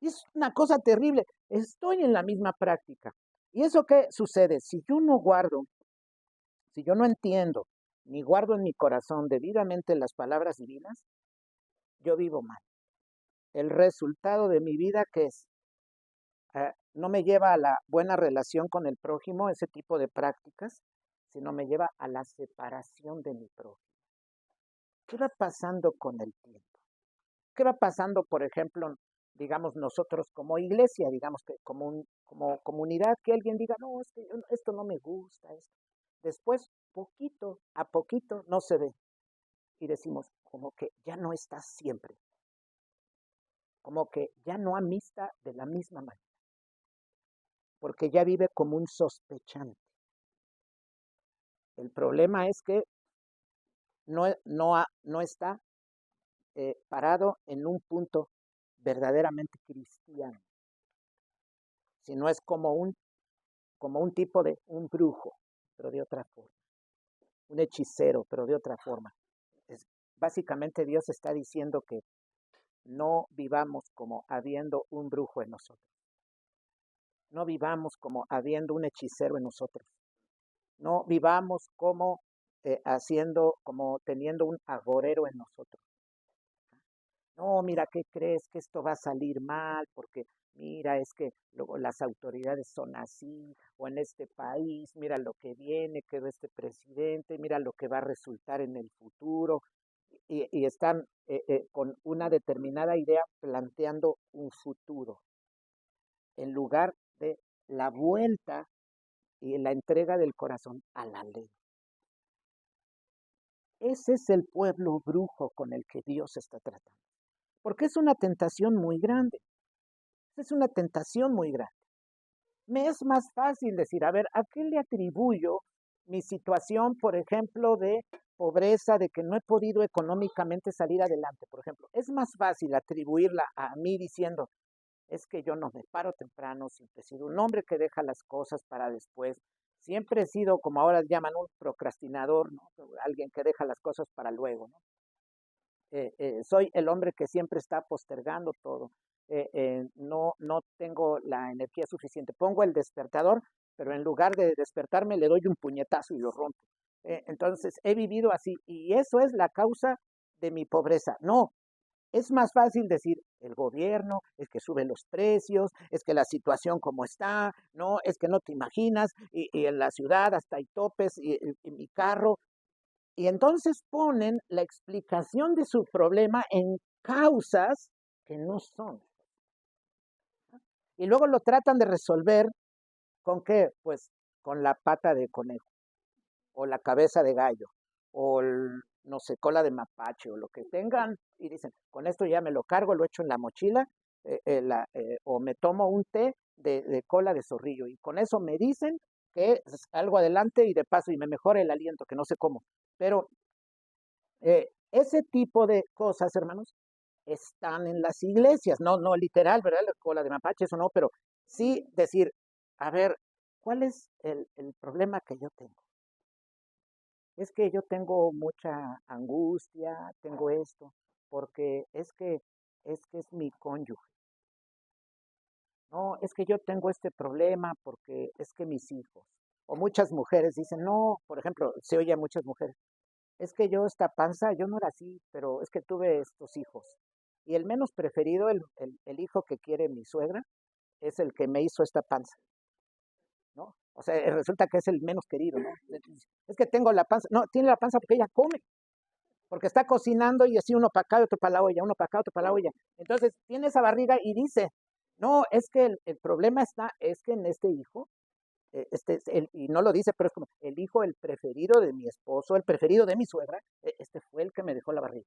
Es una cosa terrible. Estoy en la misma práctica. ¿Y eso qué sucede? Si yo no guardo, si yo no entiendo, ni guardo en mi corazón debidamente las palabras divinas, yo vivo mal. El resultado de mi vida, ¿qué es? No me lleva a la buena relación con el prójimo, ese tipo de prácticas, sino me lleva a la separación de mi prójimo. ¿Qué va pasando con el tiempo? ¿Qué va pasando, por ejemplo, digamos nosotros como iglesia, digamos que como comunidad, que alguien diga, no, es que esto no me gusta, esto. Después, poquito a poquito, no se ve. Y decimos, como que ya no está siempre. Como que ya no amista de la misma manera. Porque ya vive como un sospechante. El problema es que no está parado en un punto verdaderamente cristiano, sino es como un tipo de un brujo, pero de otra forma, un hechicero, pero de otra forma. Básicamente Dios está diciendo que no vivamos como habiendo un brujo en nosotros, no vivamos como habiendo un hechicero en nosotros, no vivamos como como teniendo un agorero en nosotros. No, mira, ¿qué crees? Que esto va a salir mal porque mira, es que luego las autoridades son así, o en este país, mira lo que viene, quedó este presidente, mira lo que va a resultar en el futuro, y están con una determinada idea planteando un futuro, en lugar de la vuelta y la entrega del corazón a la ley. Ese es el pueblo brujo con el que Dios está tratando, porque es una tentación muy grande. Es una tentación muy grande. Me es más fácil decir, a ver, ¿a qué le atribuyo mi situación, por ejemplo, de pobreza, de que no he podido económicamente salir adelante, por ejemplo? Es más fácil atribuirla a mí diciendo, es que yo no me paro temprano, siempre he sido un hombre que deja las cosas para después, siempre he sido, como ahora llaman, un procrastinador, ¿no? Alguien que deja las cosas para luego, ¿no? Soy el hombre que siempre está postergando todo. No tengo la energía suficiente. Pongo el despertador, pero en lugar de despertarme le doy un puñetazo y lo rompo. Entonces, he vivido así y eso es la causa de mi pobreza. No, es más fácil decir, el gobierno, es que sube los precios, es que la situación como está, no, es que no te imaginas, y en la ciudad hasta hay topes, y mi carro, y entonces ponen la explicación de su problema en causas que no son. Y luego lo tratan de resolver ¿con qué? Pues con la pata de conejo, o la cabeza de gallo, o no sé, cola de mapache, o lo que tengan, y dicen, con esto ya me lo cargo, lo echo en la mochila, o me tomo un té de cola de zorrillo, y con eso me dicen que algo adelante y de paso, y me mejora el aliento, que no sé cómo. Pero ese tipo de cosas, hermanos, están en las iglesias, no literal, ¿verdad? La cola de mapache, eso no, pero sí decir, a ver, ¿cuál es el problema que yo tengo? Es que yo tengo mucha angustia, tengo esto, porque es mi cónyuge. No, es que yo tengo este problema porque es que mis hijos. O muchas mujeres dicen, no, por ejemplo, se oye a muchas mujeres, es que yo esta panza, yo no era así, pero es que tuve estos hijos. Y el menos preferido, el hijo que quiere mi suegra, es el que me hizo esta panza, ¿no? O sea, resulta que es el menos querido, ¿no? Es que tengo la panza, no, tiene la panza porque ella come, porque está cocinando y así uno para acá y otro para la olla, uno para acá, otro para la olla. Entonces tiene esa barriga y dice, no, es que el problema está, es que en este hijo, y no lo dice, pero es como el hijo, el preferido de mi esposo, el preferido de mi suegra, este fue el que me dejó la barriga.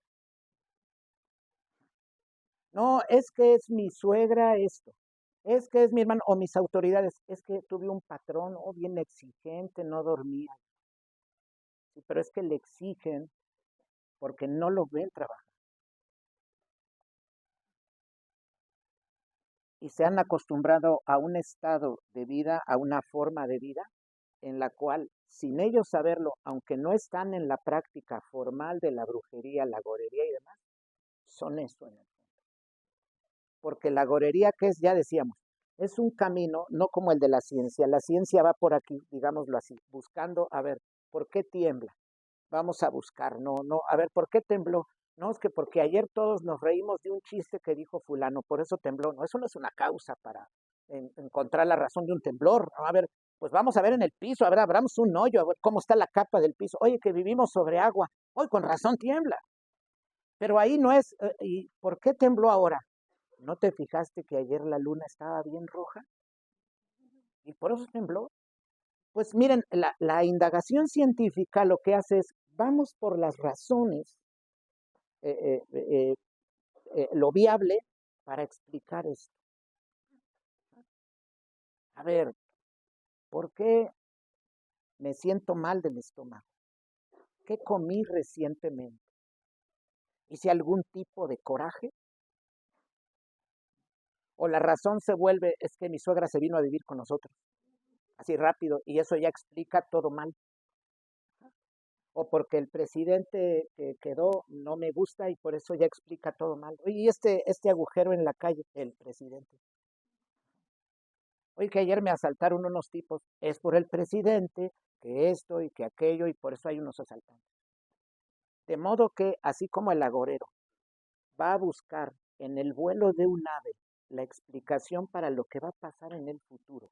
No, es que es mi suegra esto, es que es mi hermano o mis autoridades, es que tuve un patrón bien exigente, no dormía, sí, pero es que le exigen porque no lo ven trabajar y se han acostumbrado a un estado de vida, a una forma de vida en la cual, sin ellos saberlo, aunque no están en la práctica formal de la brujería, la gorería y demás, son eso en el fondo. Porque la gorería, que es, ya decíamos, es un camino, no como el de la ciencia. La ciencia va por aquí, digámoslo así, buscando, a ver, ¿por qué tiembla? Vamos a buscar, no, a ver, ¿por qué tembló? No, es que porque ayer todos nos reímos de un chiste que dijo fulano, por eso tembló. No, eso no es una causa para encontrar la razón de un temblor. No, a ver, pues vamos a ver en el piso, a ver, abramos un hoyo, a ver cómo está la capa del piso. Oye, que vivimos sobre agua. Hoy con razón tiembla. Pero ahí no es, ¿y por qué tembló ahora? ¿No te fijaste que ayer la luna estaba bien roja? Y por eso tembló. Pues miren, la indagación científica lo que hace es, vamos por las razones, eh, eh, eh, lo viable para explicar esto. A ver, ¿por qué me siento mal del estómago? ¿Qué comí recientemente? ¿Hice algún tipo de coraje? ¿O la razón se vuelve es que mi suegra se vino a vivir con nosotros? Así rápido, y eso ya explica todo mal. O porque el presidente que quedó no me gusta y por eso ya explica todo mal. Oye, y este agujero en la calle, el presidente. Oye, que ayer me asaltaron unos tipos, es por el presidente, que esto y que aquello, y por eso hay unos asaltantes. De modo que, así como el agorero va a buscar en el vuelo de un ave la explicación para lo que va a pasar en el futuro,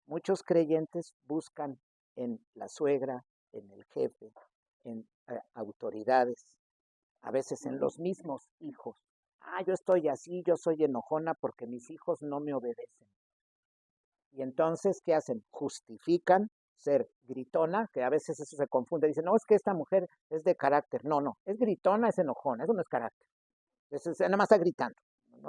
muchos creyentes buscan en la suegra, en el jefe, en autoridades, a veces en los mismos hijos. Ah, yo estoy así, yo soy enojona porque mis hijos no me obedecen. Y entonces, ¿qué hacen? Justifican ser gritona, que a veces eso se confunde. Dicen, no, es que esta mujer es de carácter. No, es gritona, es enojona, eso no es carácter. Nada más está gritando.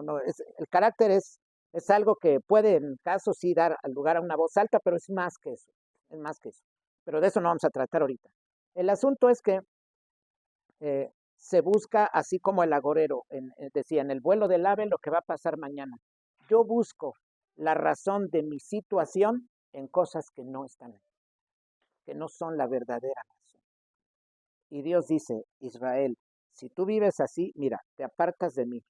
No, el carácter es algo que puede, en caso sí, dar lugar a una voz alta, pero es más que eso. Es más que eso. Pero de eso no vamos a tratar ahorita. El asunto es que se busca, así como el agorero decía, en el vuelo del ave lo que va a pasar mañana. Yo busco la razón de mi situación en cosas que no están ahí, que no son la verdadera razón. Y Dios dice, Israel, si tú vives así, mira, te apartas de mí.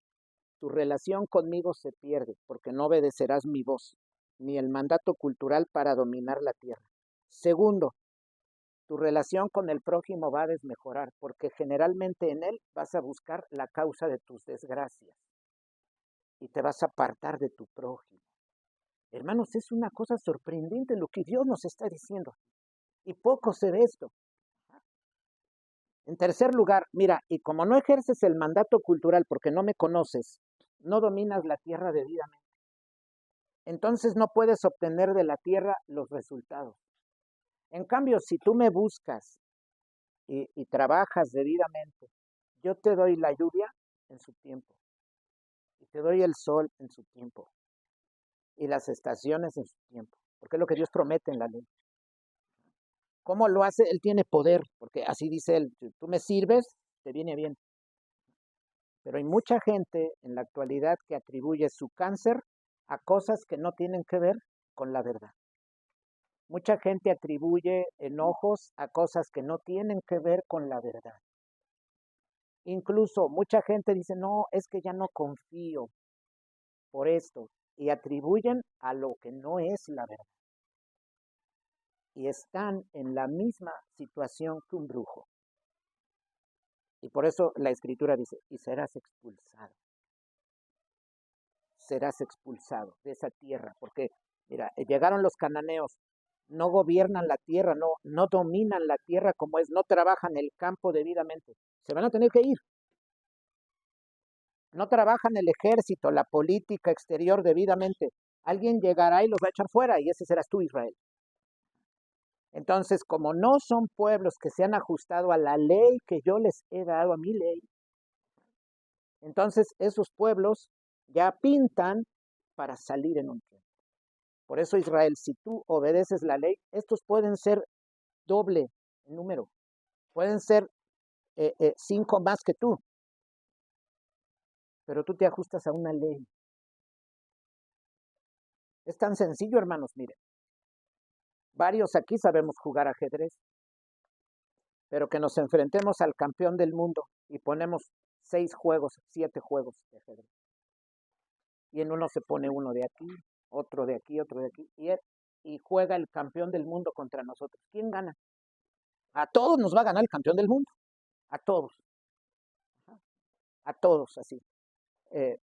Tu relación conmigo se pierde porque no obedecerás mi voz, ni el mandato cultural para dominar la tierra. Segundo, tu relación con el prójimo va a desmejorar porque generalmente en él vas a buscar la causa de tus desgracias y te vas a apartar de tu prójimo. Hermanos, es una cosa sorprendente lo que Dios nos está diciendo y poco se ve esto. En tercer lugar, mira, y como no ejerces el mandato cultural porque no me conoces, no dominas la tierra debidamente. Entonces no puedes obtener de la tierra los resultados. En cambio, si tú me buscas y trabajas debidamente, yo te doy la lluvia en su tiempo y te doy el sol en su tiempo y las estaciones en su tiempo, porque es lo que Dios promete en la ley. ¿Cómo lo hace? Él tiene poder, porque así dice él, si tú me sirves, te viene bien. Pero hay mucha gente en la actualidad que atribuye su cáncer a cosas que no tienen que ver con la verdad. Mucha gente atribuye enojos a cosas que no tienen que ver con la verdad. Incluso mucha gente dice, no, es que ya no confío por esto, y atribuyen a lo que no es la verdad. Y están en la misma situación que un brujo. Y por eso la escritura dice, y serás expulsado de esa tierra, porque mira, llegaron los cananeos, no gobiernan la tierra, no dominan la tierra como es, no trabajan el campo debidamente, se van a tener que ir. No trabajan el ejército, la política exterior debidamente. Alguien llegará y los va a echar fuera, y ese serás tú, Israel. Entonces, como no son pueblos que se han ajustado a la ley que yo les he dado, a mi ley, entonces esos pueblos ya pintan para salir en un tiempo. Por eso, Israel, si tú obedeces la ley, estos pueden ser doble en número, pueden ser 5 más que tú, pero tú te ajustas a una ley. Es tan sencillo, hermanos, miren. Varios aquí sabemos jugar ajedrez, pero que nos enfrentemos al campeón del mundo y ponemos 6 juegos, 7 juegos de ajedrez. Y en uno se pone uno de aquí, otro de aquí, otro de aquí, y juega el campeón del mundo contra nosotros. ¿Quién gana? A todos nos va a ganar el campeón del mundo, a todos, a todos así. Eh,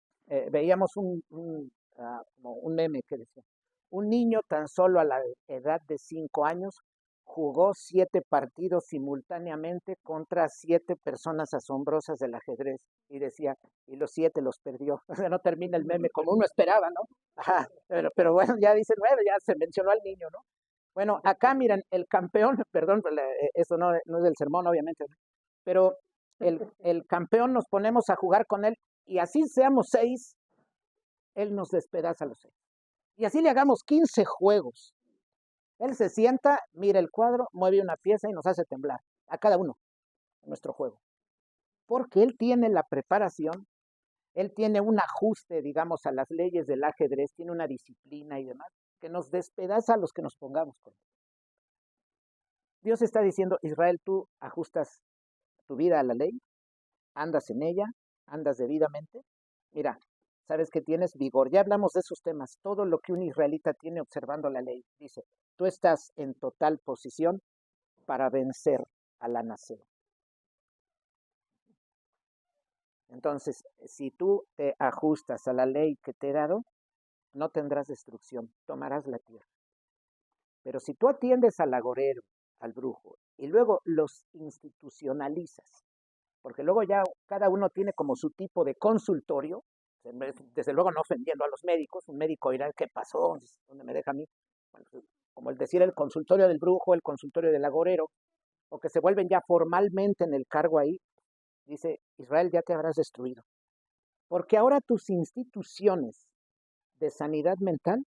Veíamos como un meme que decía, un niño tan solo a la edad de 5 años jugó 7 partidos simultáneamente contra 7 personas asombrosas del ajedrez. Y decía, y los 7 los perdió. O sea, no termina el meme como uno esperaba, ¿no? Ajá, pero bueno, ya dice 9, ya se mencionó al niño, ¿no? Bueno, acá miren, el campeón, perdón, eso no es del sermón, obviamente, ¿no? Pero el campeón nos ponemos a jugar con él y así seamos 6, él nos despedaza a los 6. Y así le hagamos 15 juegos. Él se sienta, mira el cuadro, mueve una pieza y nos hace temblar a cada uno en nuestro juego. Porque él tiene la preparación, él tiene un ajuste, digamos, a las leyes del ajedrez, tiene una disciplina y demás, que nos despedaza a los que nos pongamos con él. Dios está diciendo, Israel, tú ajustas tu vida a la ley, andas en ella, andas debidamente. Mira, sabes que tienes vigor. Ya hablamos de esos temas. Todo lo que un israelita tiene observando la ley. Dice, tú estás en total posición para vencer a la nación. Entonces, si tú te ajustas a la ley que te he dado, no tendrás destrucción, tomarás la tierra. Pero si tú atiendes al agorero, al brujo, y luego los institucionalizas, porque luego ya cada uno tiene como su tipo de consultorio, desde luego no ofendiendo a los médicos, un médico dirá, ¿qué pasó? ¿Dónde me deja a mí? Bueno, como el decir el consultorio del brujo, el consultorio del agorero, o que se vuelven ya formalmente en el cargo ahí, dice, Israel, ya te habrás destruido. Porque ahora tus instituciones de sanidad mental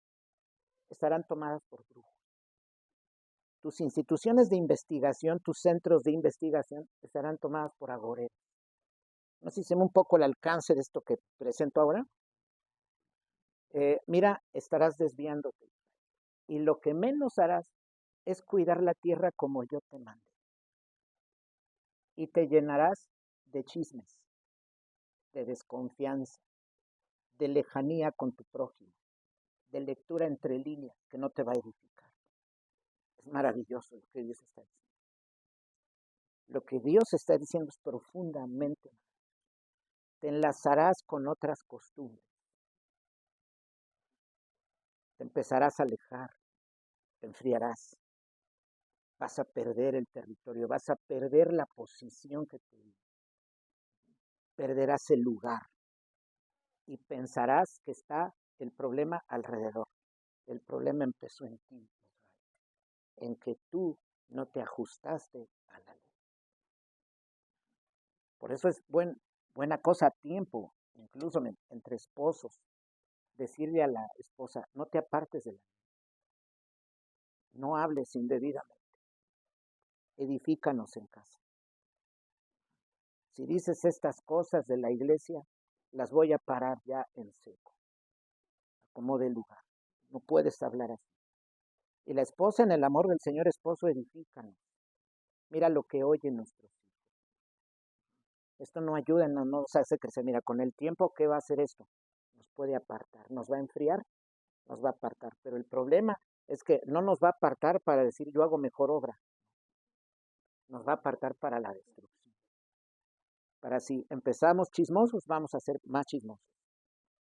estarán tomadas por brujos. Tus instituciones de investigación, tus centros de investigación estarán tomadas por agoreros. No sé si se me un poco el alcance de esto que presento ahora. Mira, estarás desviándote. Y lo que menos harás es cuidar la tierra como yo te mande. Y te llenarás de chismes, de desconfianza, de lejanía con tu prójimo, de lectura entre líneas que no te va a edificar. Es maravilloso lo que Dios está diciendo. Lo que Dios está diciendo es profundamente. Te enlazarás con otras costumbres. Te empezarás a alejar, te enfriarás. vas a perder el territorio, vas a perder la posición que te dio, perderás el lugar y pensarás que está el problema alrededor. El problema empezó en ti, en que tú no te ajustaste a la ley. Por eso es buena cosa a tiempo, incluso entre esposos, decirle a la esposa, no te apartes de la ley, no hables indebidamente, edifícanos en casa. Si dices estas cosas de la iglesia, las voy a parar ya en seco, como de lugar. No puedes hablar así. Y la esposa en el amor del Señor esposo, edifícanos. Mira lo que oyen nuestros hijos. Esto no ayuda, no nos hace crecer. Mira, con el tiempo, ¿qué va a hacer esto? Nos puede apartar, nos va a enfriar, nos va a apartar. Pero el problema es que no nos va a apartar para decir yo hago mejor obra. Nos va a apartar para la destrucción. Para si empezamos chismosos, vamos a ser más chismosos.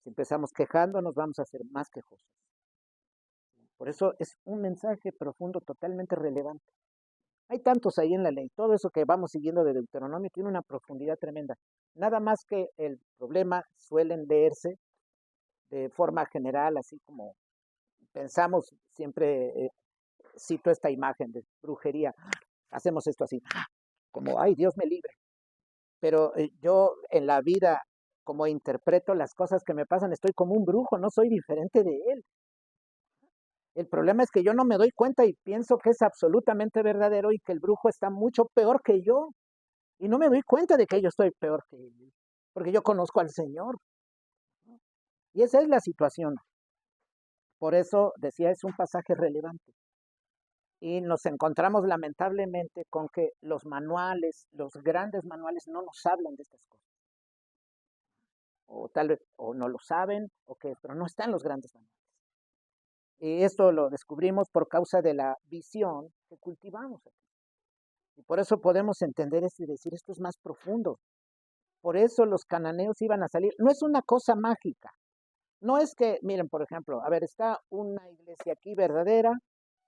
Si empezamos quejándonos, vamos a ser más quejosos. Por eso es un mensaje profundo, totalmente relevante. Hay tantos ahí en la ley. Todo eso que vamos siguiendo de Deuteronomio tiene una profundidad tremenda. Nada más que el problema suelen leerse de forma general, así como pensamos, siempre cito esta imagen de brujería. Hacemos esto así, como, ay, Dios me libre. Pero yo en la vida, como interpreto las cosas que me pasan, estoy como un brujo, no soy diferente de él. El problema es que yo no me doy cuenta y pienso que es absolutamente verdadero y que el brujo está mucho peor que yo. Y no me doy cuenta de que yo estoy peor que él, porque yo conozco al Señor. Y esa es la situación. Por eso decía, es un pasaje relevante. Y nos encontramos lamentablemente con que los manuales, los grandes manuales, no nos hablan de estas cosas. O tal vez, o no lo saben, o qué, pero no están los grandes manuales. Y esto lo descubrimos por causa de la visión que cultivamos aquí. Y por eso podemos entender esto y decir, esto es más profundo. Por eso los cananeos iban a salir. No es una cosa mágica. No es que, miren, por ejemplo, a ver, está una iglesia aquí verdadera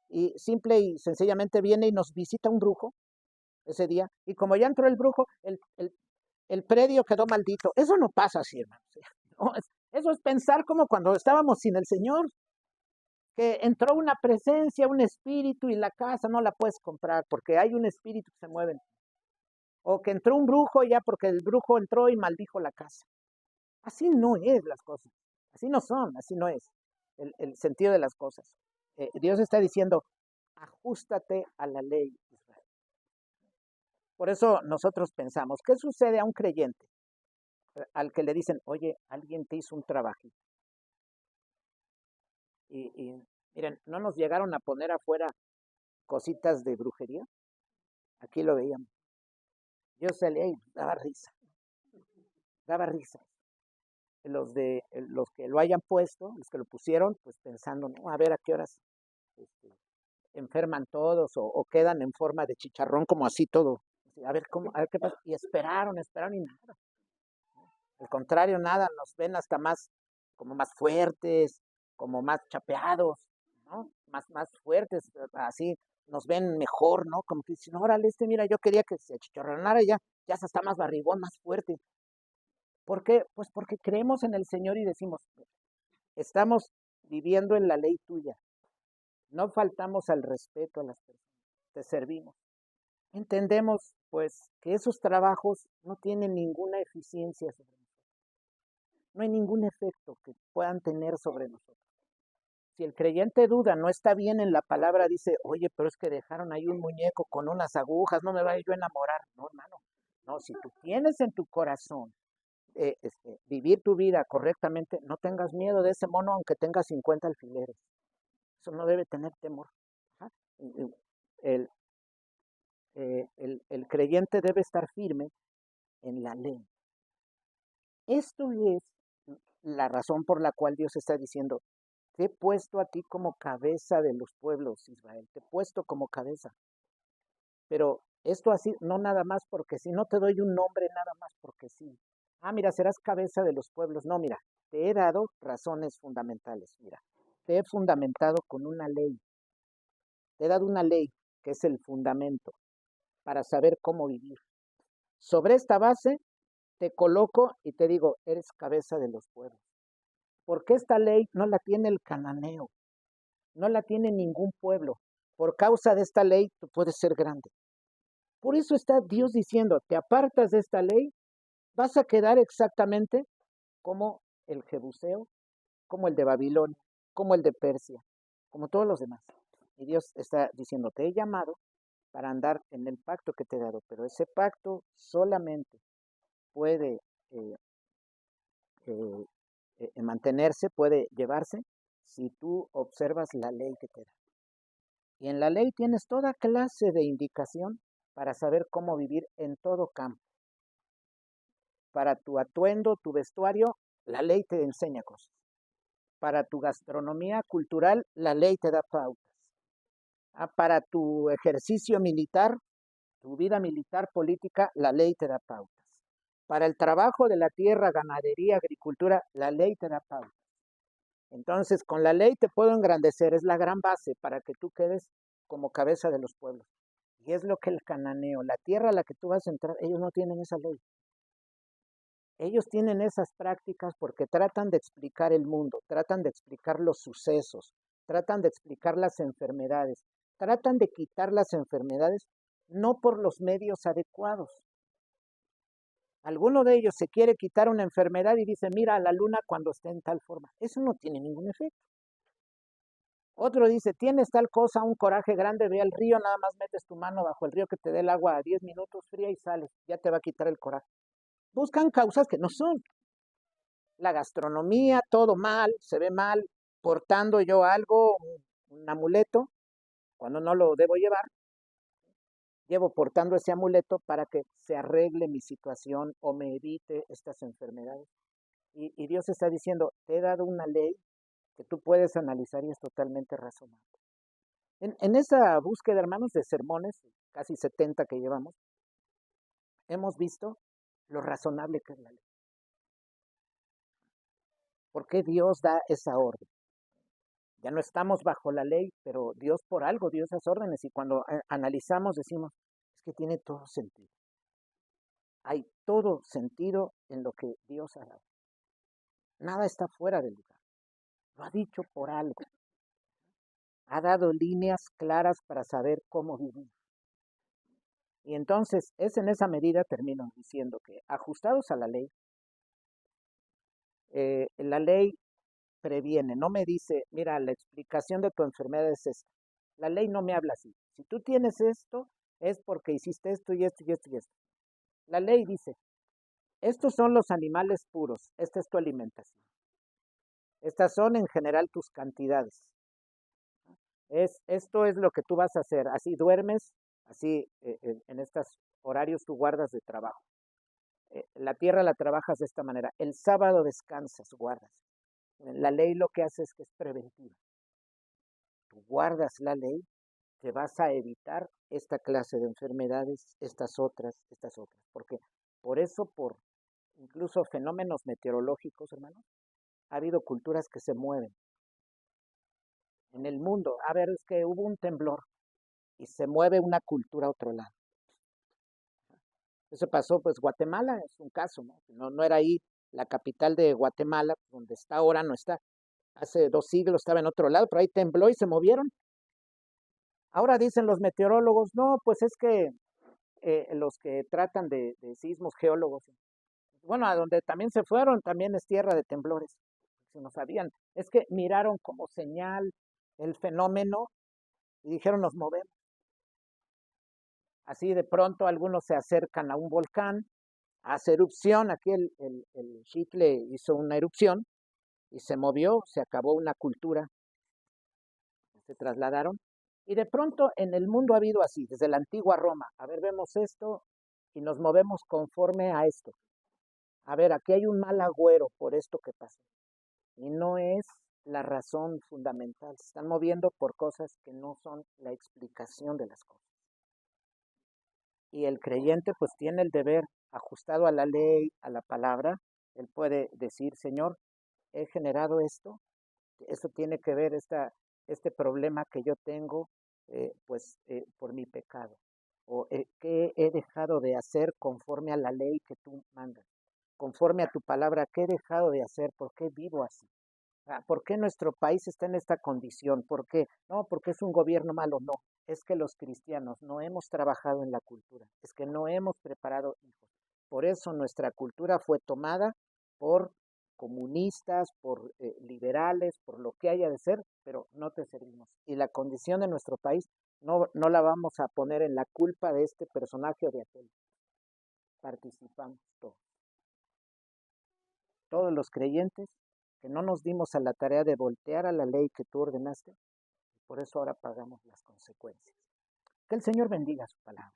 y simple y sencillamente viene y nos visita un brujo ese día. Y como ya entró el brujo, el predio quedó maldito. Eso no pasa así, hermanos. No, eso es pensar como cuando estábamos sin el Señor, que entró una presencia, un espíritu y la casa no la puedes comprar porque hay un espíritu que se mueve. O que entró un brujo ya porque el brujo entró y maldijo la casa. Así no es las cosas. Así no son, así no es el sentido de las cosas. Dios está diciendo, ajustate a la ley, Israel. Por eso nosotros pensamos, ¿qué sucede a un creyente? Al que le dicen, oye, alguien te hizo un trabajito. Y miren, no nos llegaron a poner afuera cositas de brujería. Aquí lo veíamos. Yo salía y daba risa. Daba risa. Los que lo hayan puesto, los que lo pusieron, pues pensando, no, a ver a qué horas este, enferman todos o quedan en forma de chicharrón como así todo. A ver cómo, a ver qué pasa. Y esperaron y nada. Al contrario, nada, nos ven hasta más, como más fuertes, como más chapeados, ¿no? Más fuertes, así nos ven mejor, ¿no? Como que dicen, órale, mira, yo quería que se achicharronara ya se está más barrigón, más fuerte. ¿Por qué? Pues porque creemos en el Señor y decimos, estamos viviendo en la ley tuya. No faltamos al respeto a las personas, te servimos. Entendemos, pues, que esos trabajos no tienen ninguna eficiencia sobre nosotros. No hay ningún efecto que puedan tener sobre nosotros. Si el creyente duda, no está bien en la palabra, dice, oye, pero es que dejaron ahí un muñeco con unas agujas, no me vaya yo a enamorar. No, hermano. No, si tú tienes en tu corazón vivir tu vida correctamente, no tengas miedo de ese mono aunque tenga 50 alfileres. Eso no debe tener temor. Ajá. El, el creyente debe estar firme en la ley. Esto es la razón por la cual Dios está diciendo, te he puesto a ti como cabeza de los pueblos, Israel, te he puesto como cabeza. Pero esto así, no nada más porque si no te doy un nombre, nada más porque sí. Ah, mira, serás cabeza de los pueblos. No, mira, te he dado razones fundamentales. Mira, te he fundamentado con una ley. Te he dado una ley. que es el fundamento para saber cómo vivir. Sobre esta base te coloco y te digo, eres cabeza de los pueblos. Porque esta ley no la tiene el cananeo, no la tiene ningún pueblo. Por causa de esta ley tú puedes ser grande. Por eso está Dios diciendo, te apartas de esta ley, vas a quedar exactamente como el Jebuseo, como el de Babilonia, como el de Persia, como todos los demás. Y Dios está diciendo, te he llamado para andar en el pacto que te he dado, pero ese pacto solamente puede eh, eh, mantenerse, puede llevarse si tú observas la ley que te da. Y en la ley tienes toda clase de indicación para saber cómo vivir en todo campo. Para tu atuendo, tu vestuario, la ley te enseña cosas. Para tu gastronomía cultural, la ley te da pautas. Para tu ejercicio militar, tu vida militar política, la ley te da pautas. Para el trabajo de la tierra, ganadería, agricultura, la ley te da pautas. Entonces, con la ley te puedo engrandecer, es la gran base para que tú quedes como cabeza de los pueblos. Y es lo que el cananeo, la tierra a la que tú vas a entrar, ellos no tienen esa ley. Ellos tienen esas prácticas porque tratan de explicar el mundo, tratan de explicar los sucesos, tratan de explicar las enfermedades, tratan de quitar las enfermedades no por los medios adecuados. Alguno de ellos se quiere quitar una enfermedad y dice, mira a la luna cuando esté en tal forma. Eso no tiene ningún efecto. Otro dice, tienes tal cosa, un coraje grande, ve al río, nada más metes tu mano bajo el río que te dé el agua a 10 minutos fría y sales, ya te va a quitar el coraje. Buscan causas que no son. La gastronomía, todo mal, se ve mal, portando yo algo, un amuleto, cuando no lo debo llevar, llevo portando ese amuleto para que se arregle mi situación o me evite estas enfermedades. Y Dios está diciendo, te he dado una ley que tú puedes analizar y es totalmente razonable. En esa búsqueda, hermanos, de sermones, casi 70 que llevamos, hemos visto lo razonable que es la ley. ¿Por qué Dios da esa orden? Ya no estamos bajo la ley, pero Dios por algo dio esas órdenes y cuando analizamos decimos, es que tiene todo sentido. Hay todo sentido en lo que Dios ha dado. Nada está fuera del lugar. Lo ha dicho por algo. Ha dado líneas claras para saber cómo vivir. Y entonces es en esa medida, termino diciendo que ajustados a la ley previene, no me dice, mira, la explicación de tu enfermedad es esta. La ley no me habla así. Si tú tienes esto, es porque hiciste esto y esto y esto y esto. La ley dice, estos son los animales puros, esta es tu alimentación. Estas son en general tus cantidades. Esto es lo que tú vas a hacer. Así duermes, así en estos horarios tú guardas de trabajo. La tierra la trabajas de esta manera. El sábado descansas, guardas. La ley lo que hace es que es preventiva. Tú guardas la ley, te vas a evitar esta clase de enfermedades, estas otras. Porque por eso, por incluso fenómenos meteorológicos, hermanos, ha habido culturas que se mueven en el mundo. A ver, es que hubo un temblor y se mueve una cultura a otro lado. Eso pasó, pues Guatemala es un caso, ¿no? No era ahí la capital de Guatemala, donde está ahora, no está. Hace 2 siglos estaba en otro lado, pero ahí tembló y se movieron. Ahora dicen los meteorólogos, no, pues es que los que tratan de sismos, geólogos, bueno, a donde también se fueron, también es tierra de temblores, si no sabían. Es que miraron como señal el fenómeno y dijeron, nos movemos. Así de pronto algunos se acercan a un volcán, hace erupción, aquí el Xitle hizo una erupción y se movió, se acabó una cultura, se trasladaron. Y de pronto en el mundo ha habido así, desde la antigua Roma. A ver, vemos esto y nos movemos conforme a esto. A ver, aquí hay un mal agüero por esto que pasó. Y no es la razón fundamental. Se están moviendo por cosas que no son la explicación de las cosas. Y el creyente pues tiene el deber, ajustado a la ley, a la palabra, él puede decir, Señor, he generado esto tiene que ver este problema que yo tengo, por mi pecado, o qué he dejado de hacer conforme a la ley que tú mandas, conforme a tu palabra, qué he dejado de hacer, por qué vivo así. ¿Por qué nuestro país está en esta condición? ¿Por qué? No, porque es un gobierno malo, no. Es que los cristianos no hemos trabajado en la cultura, es que no hemos preparado hijos. Por eso nuestra cultura fue tomada por comunistas, por liberales, por lo que haya de ser, pero no te servimos. Y la condición de nuestro país no la vamos a poner en la culpa de este personaje o de aquel. Participamos todos. Todos los creyentes que no nos dimos a la tarea de voltear a la ley que tú ordenaste, por eso ahora pagamos las consecuencias. Que el Señor bendiga su palabra.